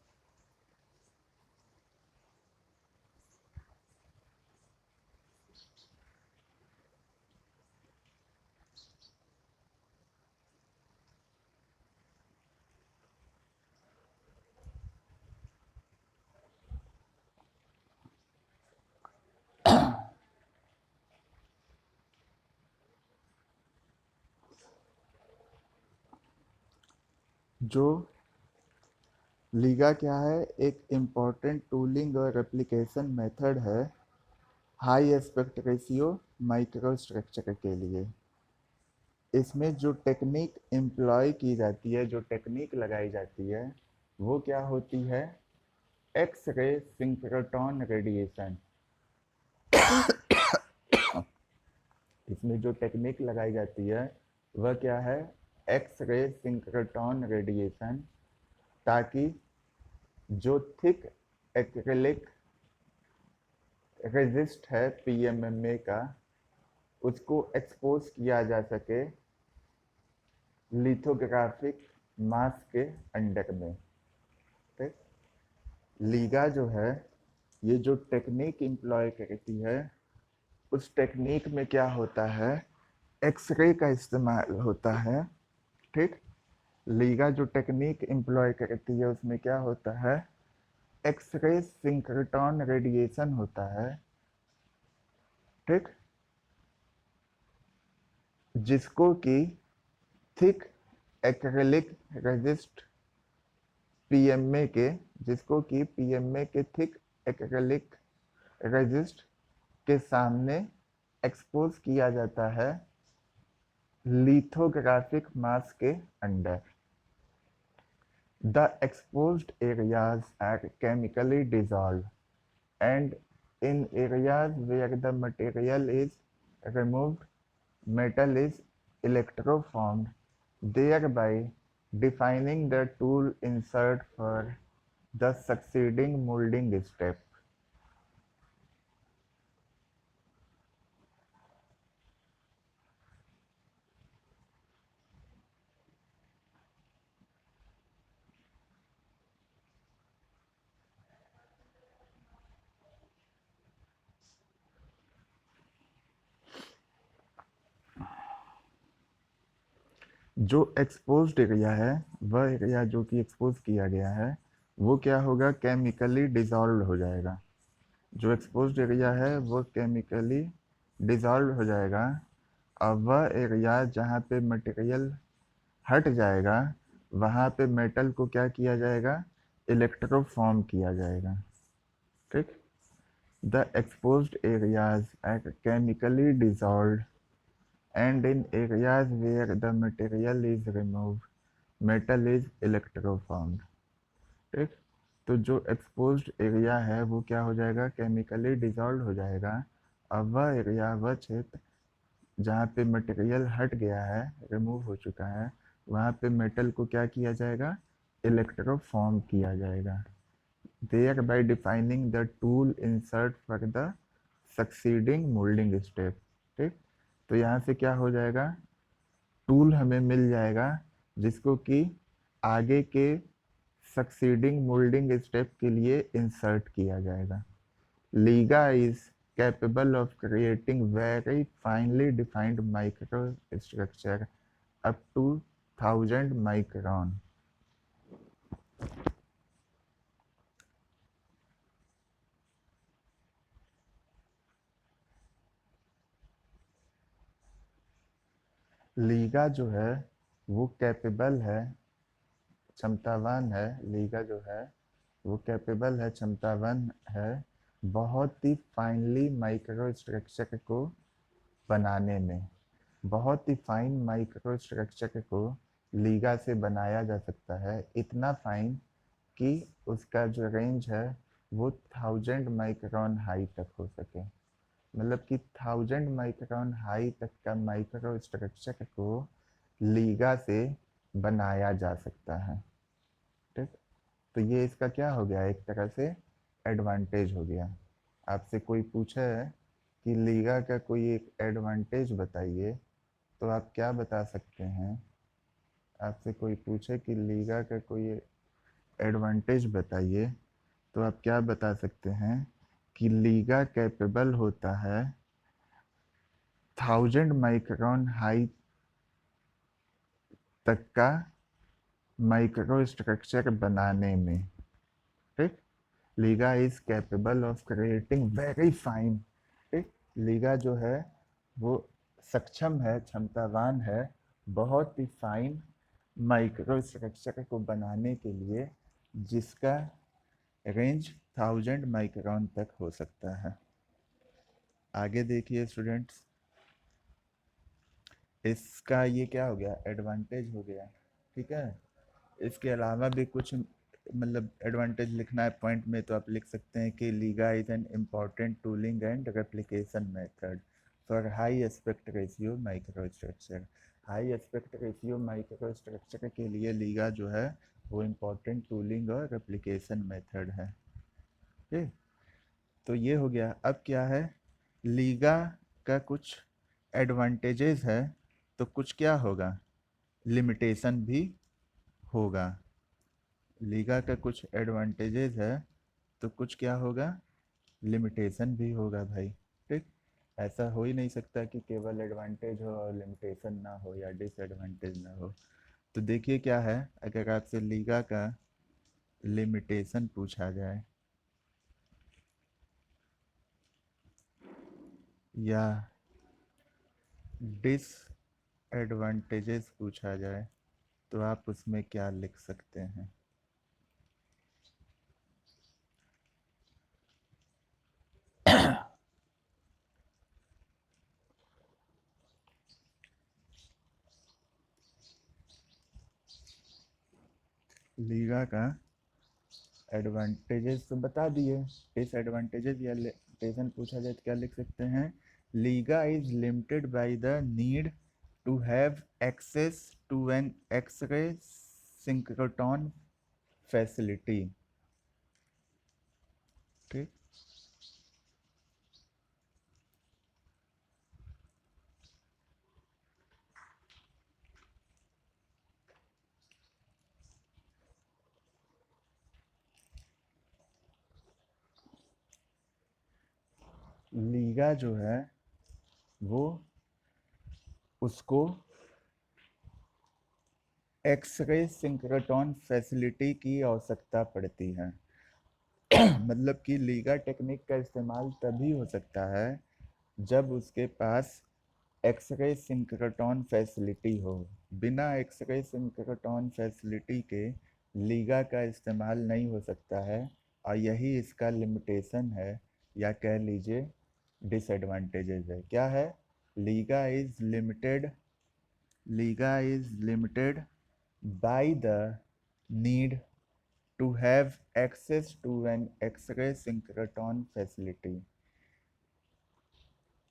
जो लीगा क्या है? एक इम्पॉर्टेंट टूलिंग और रेप्लिकेशन मेथड है high aspect ratio micro structure के लिए। इसमें जो टेक्निक एम्प्लॉय की जाती है, जो टेक्निक लगाई जाती है, वो क्या होती है? X ray synchrotron radiation. इसमें जो टेक्निक लगाई जाती है वह क्या है? एक्स रे सिंक्रोट्रॉन रेडिएशन, ताकि जो थिक एक्रिलिक रेजिस्ट है पीएमएमए का, उसको एक्सपोज किया जा सके लिथोग्राफिक मास्क के अंडर में। ठीक, लीगा जो है ये जो टेक्निक एम्प्लॉय करती है, उस टेक्निक में क्या होता है? एक्सरे का इस्तेमाल होता है। ठीक, लीगा जो टेक्निक एम्प्लॉय करती है उसमें क्या होता है? एक्सरे सिंक्रोट्रॉन रेडिएशन होता है। ठीक, जिसको कि थिक एक्रिलिक रेजिस्ट पीएमए के जिसको कि पीएमए के थिक एक्रिलिक रेजिस्ट के सामने एक्सपोज किया जाता है लिथोग्राफिक मास्क के under. The exposed areas are chemically dissolved, and in areas where the material is removed, metal is electroformed, thereby defining the tool insert for the succeeding molding step. जो exposed area है, वह area जो कि expose किया गया है, वो क्या होगा? केमिकली डिजॉल्व हो जाएगा। जो एक्सपोज्ड एरिया है वो केमिकली डिजॉल्व हो जाएगा, और वह एरिया जहाँ पे मटेरियल हट जाएगा, वहाँ पे मेटल को क्या किया जाएगा? इलेक्ट्रोफॉर्म किया जाएगा। ठीक, The exposed areas are chemically dissolved, and in areas where the material is removed, metal is electroformed. ठीक। तो जो एक्सपोज्ड एरिया है वो क्या हो जाएगा, केमिकली डिजॉल्व हो जाएगा। अब वह एरिया, वह क्षेत्र जहाँ पे मटेरियल हट गया है, रिमूव हो चुका है, वहाँ पे मेटल को क्या किया जाएगा, इलेक्ट्रोफॉर्म किया जाएगा। Thereby defining the tool insert for the succeeding moulding step. ठीक। तो यहाँ से क्या हो जाएगा, टूल हमें मिल जाएगा जिसको कि आगे के सक्सीडिंग मोल्डिंग स्टेप के लिए इंसर्ट किया जाएगा। LIGA is capable of creating very finely defined micro structure up to 1000 micron. LIGA जो है वो कैपेबल है, क्षमतावान है। लीगा जो है वो कैपेबल है, क्षमतावान है बहुत ही फाइनली माइक्रो स्ट्रक्चर को बनाने में। बहुत ही फाइन माइक्रो स्ट्रक्चर को लीगा से बनाया जा सकता है, इतना फाइन कि उसका जो रेंज है वो 1000 माइक्रोन हाई तक हो सके। मतलब कि 1000 माइक्रोन हाई तक का माइक्रो स्ट्रक्चर को लीगा से बनाया जा सकता है। ठीक। तो ये इसका क्या हो गया, एक तरह से एडवांटेज हो गया। आपसे कोई पूछे कि लीगा का कोई एक एडवांटेज बताइए, तो आप क्या बता सकते हैं। आपसे कोई पूछे कि लीगा का कोई एडवांटेज बताइए, तो आप क्या बता सकते हैं कि लीगा कैपेबल होता है 1000 माइक्रोन हाई तक का माइक्रो स्ट्रक्चर बनाने में। ठीक। Liga is capable of creating very fine. ठीक। लीगा जो है वो सक्षम है, क्षमतावान है बहुत ही फाइन माइक्रो स्ट्रक्चर को बनाने के लिए, जिसका रेंज 1000 माइक्रोन तक हो सकता है। आगे देखिए स्टूडेंट्स, इसका ये क्या हो गया, एडवांटेज हो गया। ठीक है। इसके अलावा भी कुछ मतलब एडवांटेज लिखना है पॉइंट में, तो आप लिख सकते हैं कि Liga is an important tooling and replication method for high aspect ratio micro structure. High aspect ratio micro structure के लिए लीगा जो है वो इम्पॉर्टेंट टूलिंग और रेप्लिकेशन मेथड है। ठीक। तो ये हो गया। अब क्या है, लीगा का कुछ एडवांटेजेस है, तो कुछ क्या होगा, लिमिटेशन भी होगा। लीगा का कुछ एडवांटेजेस है तो कुछ क्या होगा, लिमिटेशन भी होगा भाई। ठीक। ऐसा हो ही नहीं सकता कि केवल एडवांटेज हो और लिमिटेशन ना हो या डिसएडवांटेज ना हो। तो देखिए क्या है, अगर आपसे लीगा का लिमिटेशन पूछा जाए या डिसएडवांटेजेस पूछा जाए, तो आप उसमें क्या लिख सकते हैं। लीगा का एडवांटेजेस तो बता दिए, डिसएडवांटेजेस या लिमिटेशन पूछा जाए तो क्या लिख सकते हैं। LIGA is limited by the need to have access to an X-ray synchrotron facility. ठीक। लीगा जो है वो उसको एक्स-रे सिंक्रोट्रॉन फैसिलिटी की आवश्यकता पड़ती है। मतलब कि लीगा टेक्निक का इस्तेमाल तभी हो सकता है जब उसके पास एक्स-रे सिंक्रोट्रॉन फैसिलिटी हो। बिना एक्स-रे सिंक्रोट्रॉन फैसिलिटी के लीगा का इस्तेमाल नहीं हो सकता है, और यही इसका लिमिटेशन है। या कह लीजिए डिसएडवांटेजेस है। क्या है? Liga is limited, Liga is limited by the need to have access to an X-ray synchrotron facility।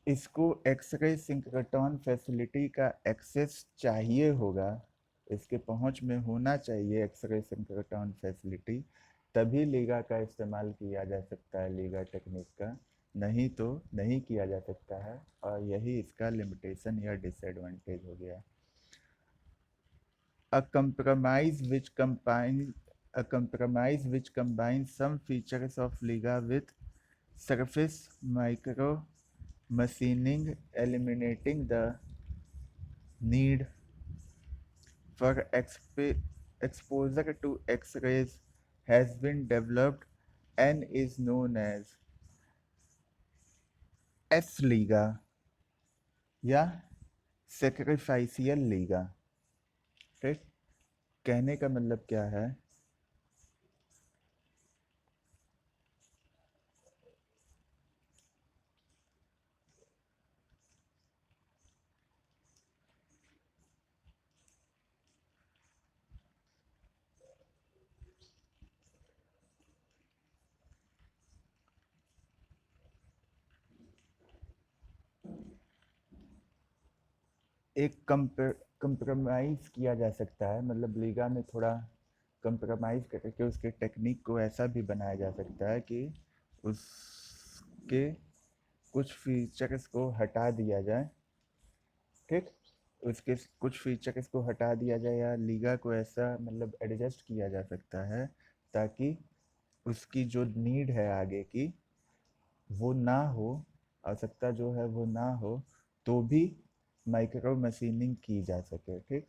इसको एक्सरे सिंक्रोट्रॉन फैसिलिटी का एक्सेस चाहिए होगा, इसके पहुंच में होना चाहिए एक्सरे सिंक्रोट्रॉन फैसिलिटी, तभी लीगा का इस्तेमाल किया जा सकता है, लीगा टेक्निक का, नहीं तो नहीं किया जा सकता है। और यही इसका लिमिटेशन या डिसएडवांटेज हो गया। A compromise which combines some features of Liga with surface micro machining, eliminating the need for exposure to X-rays, has been developed and is known as S-Liga या sacrificial Liga। ठीक, कहने का मतलब क्या है? एक कंप्रोमाइज़ किया जा सकता है, मतलब लीगा में थोड़ा कंप्रोमाइज़ करके उसके टेक्निक को ऐसा भी बनाया जा सकता है कि उसके कुछ फीचर्स को हटा दिया जाए। ठीक, उसके कुछ फीचर्स को हटा दिया जाए या लीगा को ऐसा मतलब एडजस्ट किया जा सकता है ताकि उसकी जो नीड है आगे की वो ना हो, आवश्यकता जो है वो ना हो, तो भी माइक्रो मशीनिंग की जा सके। ठीक,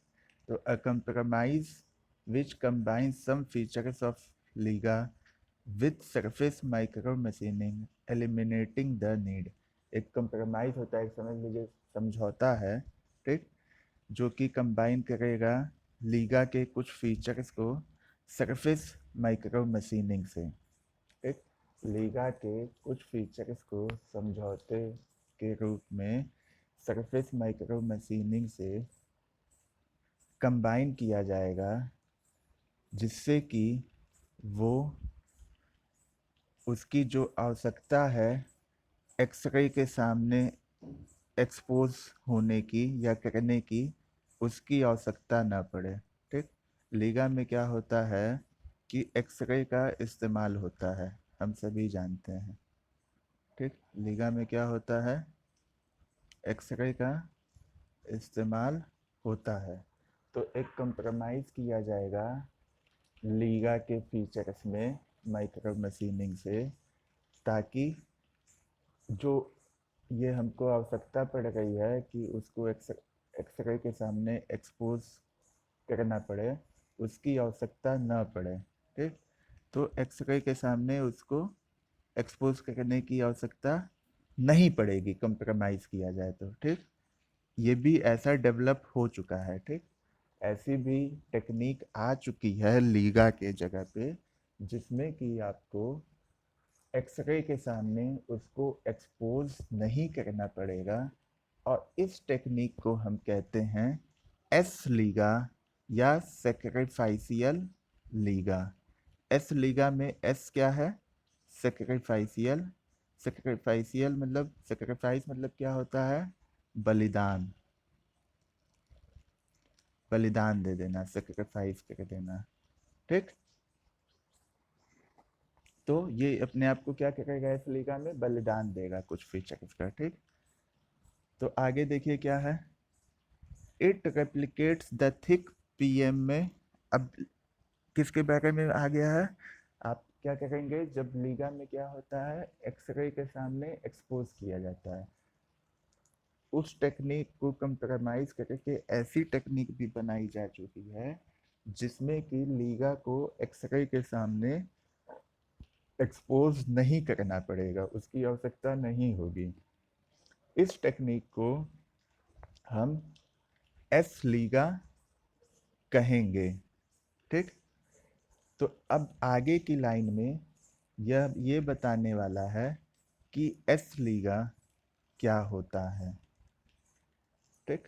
तो a compromise which combine some features of LIGA with surface micro machining eliminating the need. एक कंप्रोमाइज होता है, समझ लीजिए समझौता है, ठीक, जो कि कंबाइन करेगा लीगा के कुछ फीचर्स को सरफेस माइक्रो मशीनिंग से। ठीक, लीगा के कुछ फीचर्स को समझौते के रूप में सरफेस माइक्रो मशीनिंग से कंबाइन किया जाएगा, जिससे कि वो उसकी जो आवश्यकता है एक्सरे के सामने एक्सपोज होने की या करने की, उसकी आवश्यकता ना पड़े। ठीक, लीगा में क्या होता है कि एक्सरे का इस्तेमाल होता है, हम सभी जानते हैं। ठीक, लीगा में क्या होता है? एक्सरे का इस्तेमाल होता है। तो एक कंप्रोमाइज़ किया जाएगा लीगा के फीचर्स में माइक्रो मशीनिंग से, ताकि जो ये हमको आवश्यकता पड़ रही है कि उसको एक्सरे के सामने एक्सपोज करना पड़े, उसकी आवश्यकता न पड़े। ठीक, तो एक्सरे के सामने उसको एक्सपोज करने की आवश्यकता नहीं पड़ेगी कंप्रोमाइज़ किया जाए तो। ठीक, ये भी ऐसा डेवलप हो चुका है। ठीक, ऐसी भी टेक्निक आ चुकी है लीगा के जगह पे, जिसमें कि आपको एक्सरे के सामने उसको एक्सपोज नहीं करना पड़ेगा, और इस टेक्निक को हम कहते हैं एस लीगा या सेक्रीफाइसियल लीगा। एस लीगा में एस क्या है? सेक्रीफाइसियल। सेक्रीफाइसियल मतलब, सेक्रीफाइस मतलब क्या होता है? बलिदान, बलिदान दे देना, सेक्रीफाइस कर देना। ठीक, तो ये अपने आप को क्या करेगा? इस लीगा में बलिदान देगा कुछ फीचर्स का। ठीक, तो आगे देखिए क्या है। It replicates the thick PM में। अब किसके बारे में आ गया है? आप क्या करेंगे जब लीगा में क्या होता है? एक्सरे के सामने एक्सपोज किया जाता है, उस टेक्निक को कंप्रोमाइज करके ऐसी टेक्निक भी बनाई जा चुकी है जिसमें कि लीगा को एक्सरे के सामने एक्सपोज नहीं करना पड़ेगा, उसकी आवश्यकता नहीं होगी। इस टेक्निक को हम एस लीगा कहेंगे। ठीक, तो अब आगे की लाइन में यह ये बताने वाला है कि एस लीगा क्या होता है। ठीक,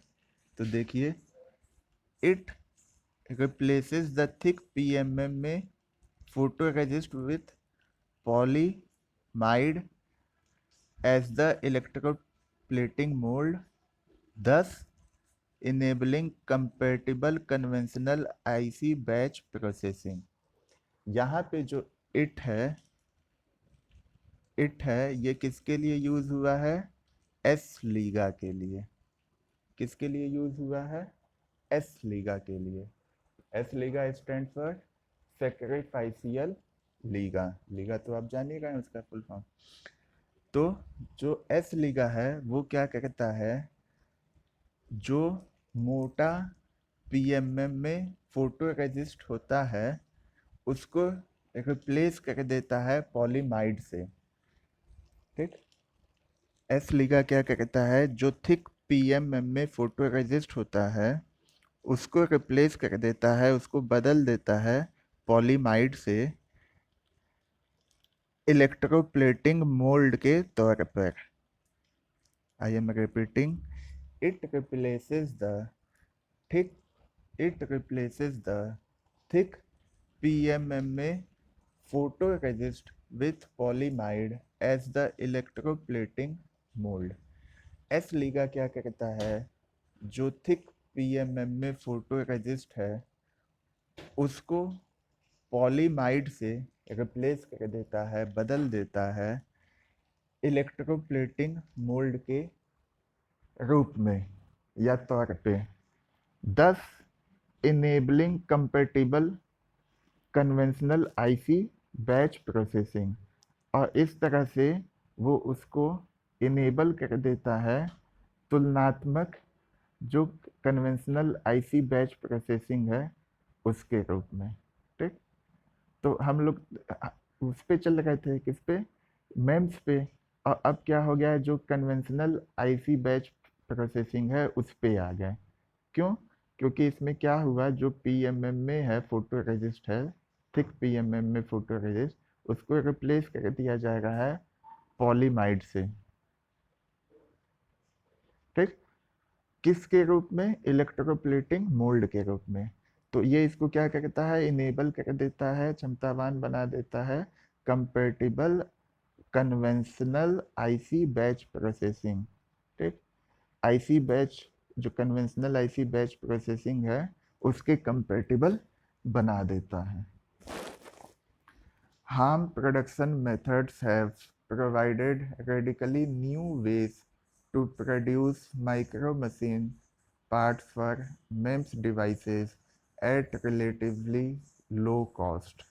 तो देखिए, it replaces the thick PMM में photo resist with polyimide as the electroplating mould, thus enabling compatible conventional IC batch processing। यहाँ पे जो इट है ये किसके लिए यूज हुआ है? एस लीगा के लिए। किसके लिए यूज हुआ है? एस लीगा के लिए। S LIGA stand for sacrificial LIGA. LIGA तो आप जानिएगा उसका फुल फॉर्म। तो जो एस लीगा है वो क्या कहता है, जो मोटा पीएमएम में फोटो रेजिस्ट होता है उसको रिप्लेस कर देता है पॉलीमाइड से। ठीक, एस लीगा क्या कहता है, जो थिक पीएमएम में फोटो रेजिस्ट होता है उसको रिप्लेस कर देता है, उसको बदल देता है पॉलीमाइड से इलेक्ट्रोप्लेटिंग मोल्ड के तौर पर। I am repeating, it replaces the thick it replaces the thick PMM में photoresist with polyimide as the electroplating mold। S Liga क्या कहता है, जो थिक पीएमएम में फोटोरेजिस्ट है उसको पॉलीमाइड से रिप्लेस कर देता है, बदल देता है इलेक्ट्रोप्लेटिंग मोल्ड के रूप में या तौर पे, thus enabling compatible conventional IC batch processing. और इस तरह से वो उसको इनेबल कर देता है तुलनात्मक जो कन्वेंशनल आईसी बैच प्रोसेसिंग है उसके रूप में। ठीक, तो हम लोग उस पे चल रहे थे, किस पे? मेम्स पे। और अब क्या हो गया है, जो कन्वेंशनल आईसी बैच प्रोसेसिंग है उस पे आ गए। क्यों? क्योंकि इसमें क्या हुआ, जो पीएमएम में है फोटो रेजिस्ट है, थिक पीएमएम में फोटो रेजिस्ट, उसको रिप्लेस कर दिया जा रहा है पॉलीमाइड से। ठीक, किसके रूप में? इलेक्ट्रोप्लेटिंग मोल्ड के रूप में। तो ये इसको क्या कहता है, इनेबल कर देता है, क्षमतावान बना देता है compatible conventional IC batch processing. ठीक, आईसी बैच, जो कन्वेंशनल आईसी बैच प्रोसेसिंग है उसके कंपेटिबल बना देता है। Harm production methods have provided radically new ways to produce micro machine parts for MEMS devices at relatively low cost।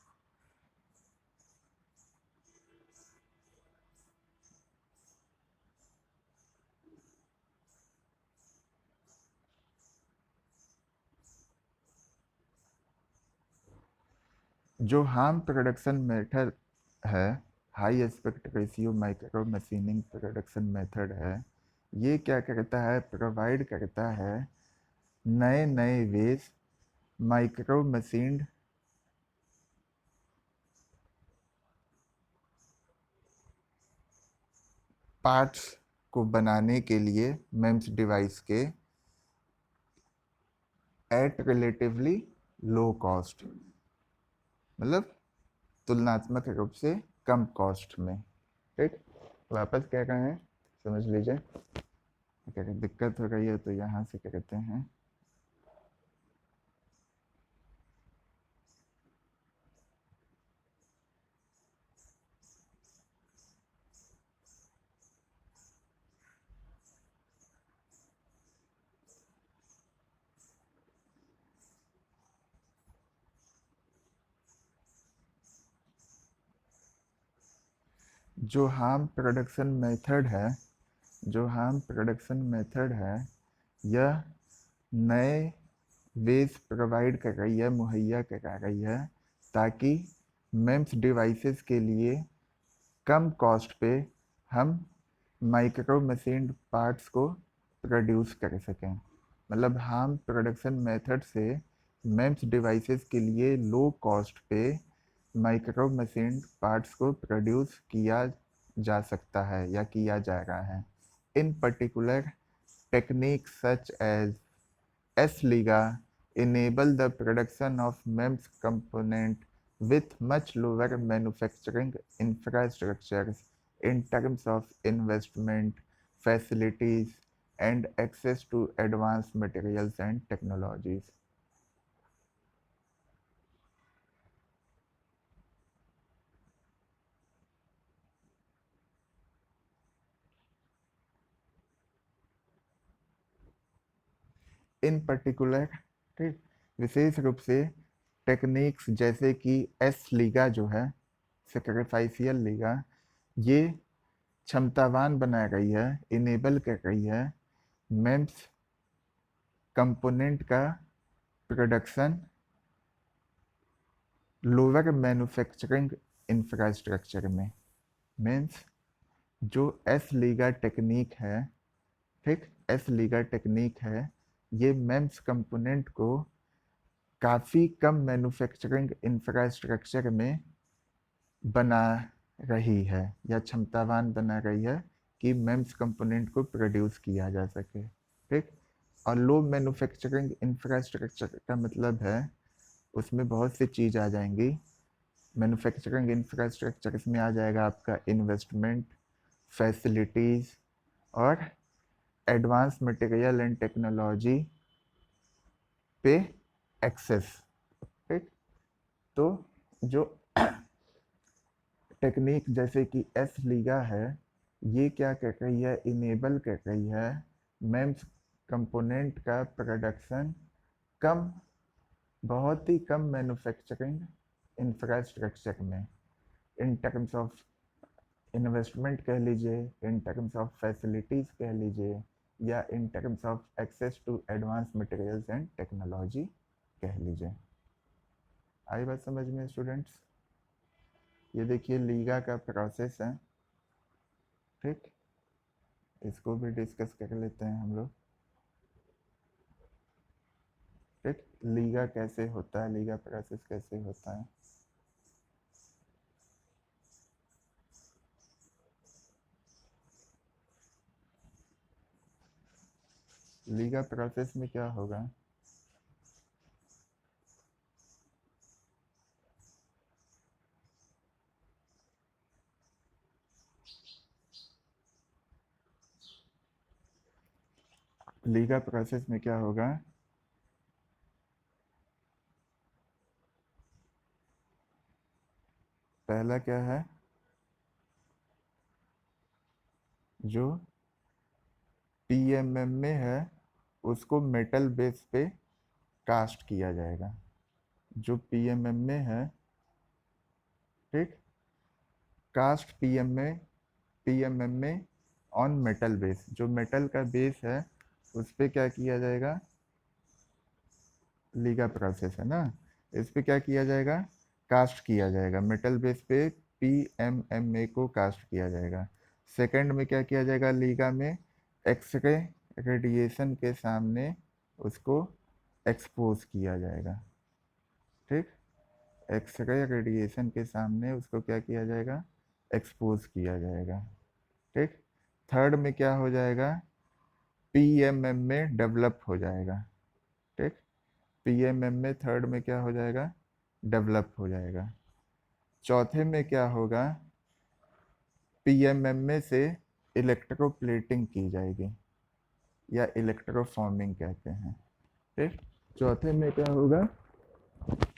जो harm production method है, high aspect ratio micro machining production method है, ये क्या करता है, प्रोवाइड करता है नए नए वेज माइक्रो मशीन्ड पार्ट्स को बनाने के लिए मेम्स डिवाइस के एट रिलेटिवली लो कॉस्ट, मतलब तुलनात्मक रूप से कम कॉस्ट में। ठीक, वापस क्या कहें समझ लीजिए। अगर दिक्कत हो रही है तो यहाँ से क्या कहते हैं, जो हार्म प्रोडक्शन मेथड है, जो हार्म प्रोडक्शन मेथड है, यह नए वेज प्रोवाइड कर रही है, मुहैया करा रही है, ताकि मेम्स डिवाइसेस के लिए कम कॉस्ट पे हम माइक्रो मशीन पार्ट्स को प्रोड्यूस कर सकें। मतलब हार्म प्रोडक्शन मेथड से मेम्स डिवाइसेस के लिए लो कॉस्ट पे माइक्रो मशीन पार्ट्स को प्रोड्यूस किया जा सकता है या किया जा रहा है। In particular technique such as S-Liga enable the production of MEMS component with much lower manufacturing infrastructures in terms of investment, facilities, and access to advanced materials and technologies. In particular, ठीक, विशेष रूप से techniques जैसे कि S-Liga जो है, सेक्रीफाइसियल Liga, ये क्षमतावान बना रही है, इनेबल कर रही है मेम्स कंपोनेंट का प्रोडक्शन लोअर मैन्युफैक्चरिंग इंफ्रास्ट्रक्चर में। मीन्स जो S-Liga टेक्निक है, ठीक, S-Liga टेक्निक है, ये मेम्स कंपोनेंट को काफ़ी कम मैन्युफैक्चरिंग इंफ्रास्ट्रक्चर में बना रही है या क्षमतावान बना रही है कि मेम्स कंपोनेंट को प्रोड्यूस किया जा सके, ठीक। और लो मैन्युफैक्चरिंग इंफ्रास्ट्रक्चर का मतलब है उसमें बहुत सी चीज़ आ जाएंगी। मैन्युफैक्चरिंग इंफ्रास्ट्रक्चर इसमें आ जाएगा आपका इन्वेस्टमेंट, फैसिलिटीज़ और एडवांस मटेरियल एंड टेक्नोलॉजी पे एक्सेस, ठीक। तो जो टेक्निक जैसे कि S-Liga है, ये क्या कर रही है, इनेबल कर रही है मेम्स कंपोनेंट का प्रोडक्शन कम, बहुत ही कम मैन्युफैक्चरिंग इंफ्रास्ट्रक्चर में, इन टर्म्स ऑफ इन्वेस्टमेंट कह लीजिए, इन टर्म्स ऑफ फैसिलिटीज़ कह लीजिए, या in terms of access to advance materials and technology कह लीजिए। आई बात समझ में स्टूडेंट्स? ये देखिए लीगा का प्रोसेस है, ठीक, इसको भी डिस्कस कर लेते हैं हम लोग, ठीक। लीगा कैसे होता है, लीगा प्रोसेस कैसे होता है। लीगा प्रोसेस में क्या होगा, लीगा प्रोसेस में क्या होगा, पहला क्या है, जो PMM में है उसको मेटल बेस पे कास्ट किया जाएगा। जो PMM में है, ठीक, कास्ट PMM में ऑन मेटल बेस, जो मेटल का बेस है उस पर क्या किया जाएगा, लीगा प्रोसेस है ना, इस पे क्या किया जाएगा, कास्ट किया जाएगा, मेटल बेस पे PMMA को कास्ट किया जाएगा। सेकंड में क्या किया जाएगा, लीगा में एक्सरे रेडिएशन के सामने उसको एक्सपोज किया जाएगा, ठीक, एक्सरे रेडिएशन के सामने उसको क्या किया जाएगा, एक्सपोज किया जाएगा, ठीक। थर्ड में क्या हो जाएगा, PMM में डेवलप हो जाएगा, ठीक, PMM में थर्ड में क्या हो जाएगा, डेवलप हो जाएगा। चौथे में क्या होगा, PMM में से इलेक्ट्रोप्लेटिंग की जाएगी या इलेक्ट्रोफॉर्मिंग कहते हैं, ठीक। चौथे में क्या होगा,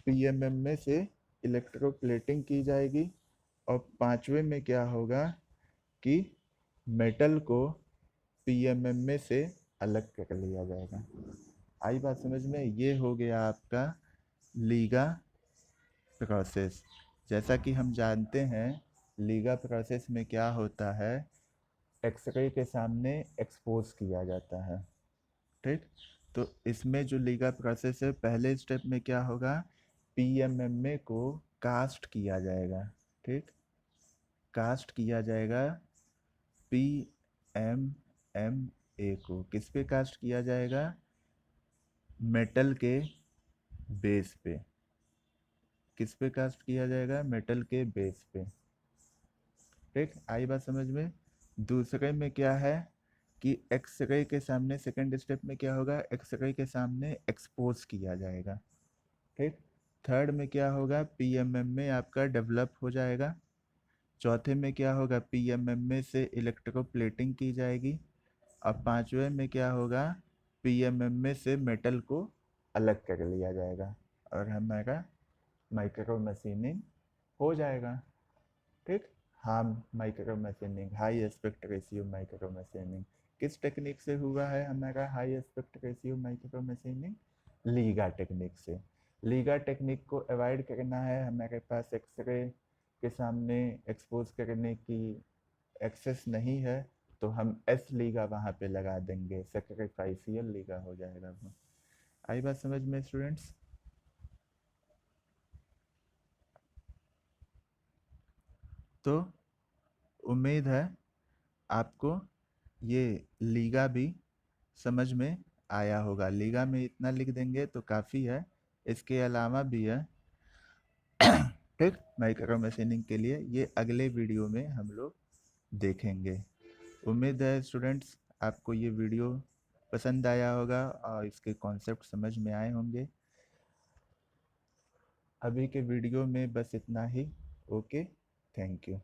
PMM में से इलेक्ट्रोप्लेटिंग की जाएगी। और पांचवे में क्या होगा कि मेटल को PMM में से अलग कर लिया जाएगा। आई बात समझ में? ये हो गया आपका लीगा प्रोसेस। जैसा कि हम जानते हैं लीगा प्रोसेस में क्या होता है, एक्सरे के सामने एक्सपोज किया जाता है, ठीक। तो इसमें जो लीगा प्रोसेस है, पहले स्टेप में क्या होगा, PMMA को कास्ट किया जाएगा, ठीक, कास्ट किया जाएगा PMMA को। किस पे कास्ट किया जाएगा, मेटल के बेस पे। किस पे कास्ट किया जाएगा, मेटल के बेस पे। ठीक, आई बात समझ में। दूसरे में क्या है कि एक्सरे के सामने, सेकंड स्टेप में क्या होगा, एक्सरे के सामने एक्सपोज किया जाएगा। ठीक, थर्ड में क्या होगा, पीएमएम में आपका डेवलप हो जाएगा। चौथे में क्या होगा, पीएमएम में से इलेक्ट्रोप्लेटिंग की जाएगी। अब पांचवें में क्या होगा, पीएमएम में से मेटल को अलग कर लिया जाएगा और हमारा माइक्रो मशीनिंग हो जाएगा। ठीक, हाँ, micro machining, high aspect ratio micro machining किस टेक्निक से हुआ है हमारा high aspect ratio micro machining? Liga technique से। लीगा टेक्निक को अवॉइड करना है, हमारे पास एक्सरे के सामने एक्सपोज करने की एक्सेस नहीं है, तो हम एस लीगा वहाँ पे लगा देंगे, सेक्रीफाइसियल लीगा हो जाएगा वो। आई बात समझ में स्टूडेंट्स? तो उम्मीद है आपको ये लीगा भी समझ में आया होगा। लीगा में इतना लिख देंगे तो काफ़ी है, इसके अलावा भी है। ठीक, माइक्रो मशीनिंग के लिए ये अगले वीडियो में हम लोग देखेंगे। उम्मीद है स्टूडेंट्स आपको ये वीडियो पसंद आया होगा और इसके कॉन्सेप्ट समझ में आए होंगे। अभी के वीडियो में बस इतना ही। Okay, thank you.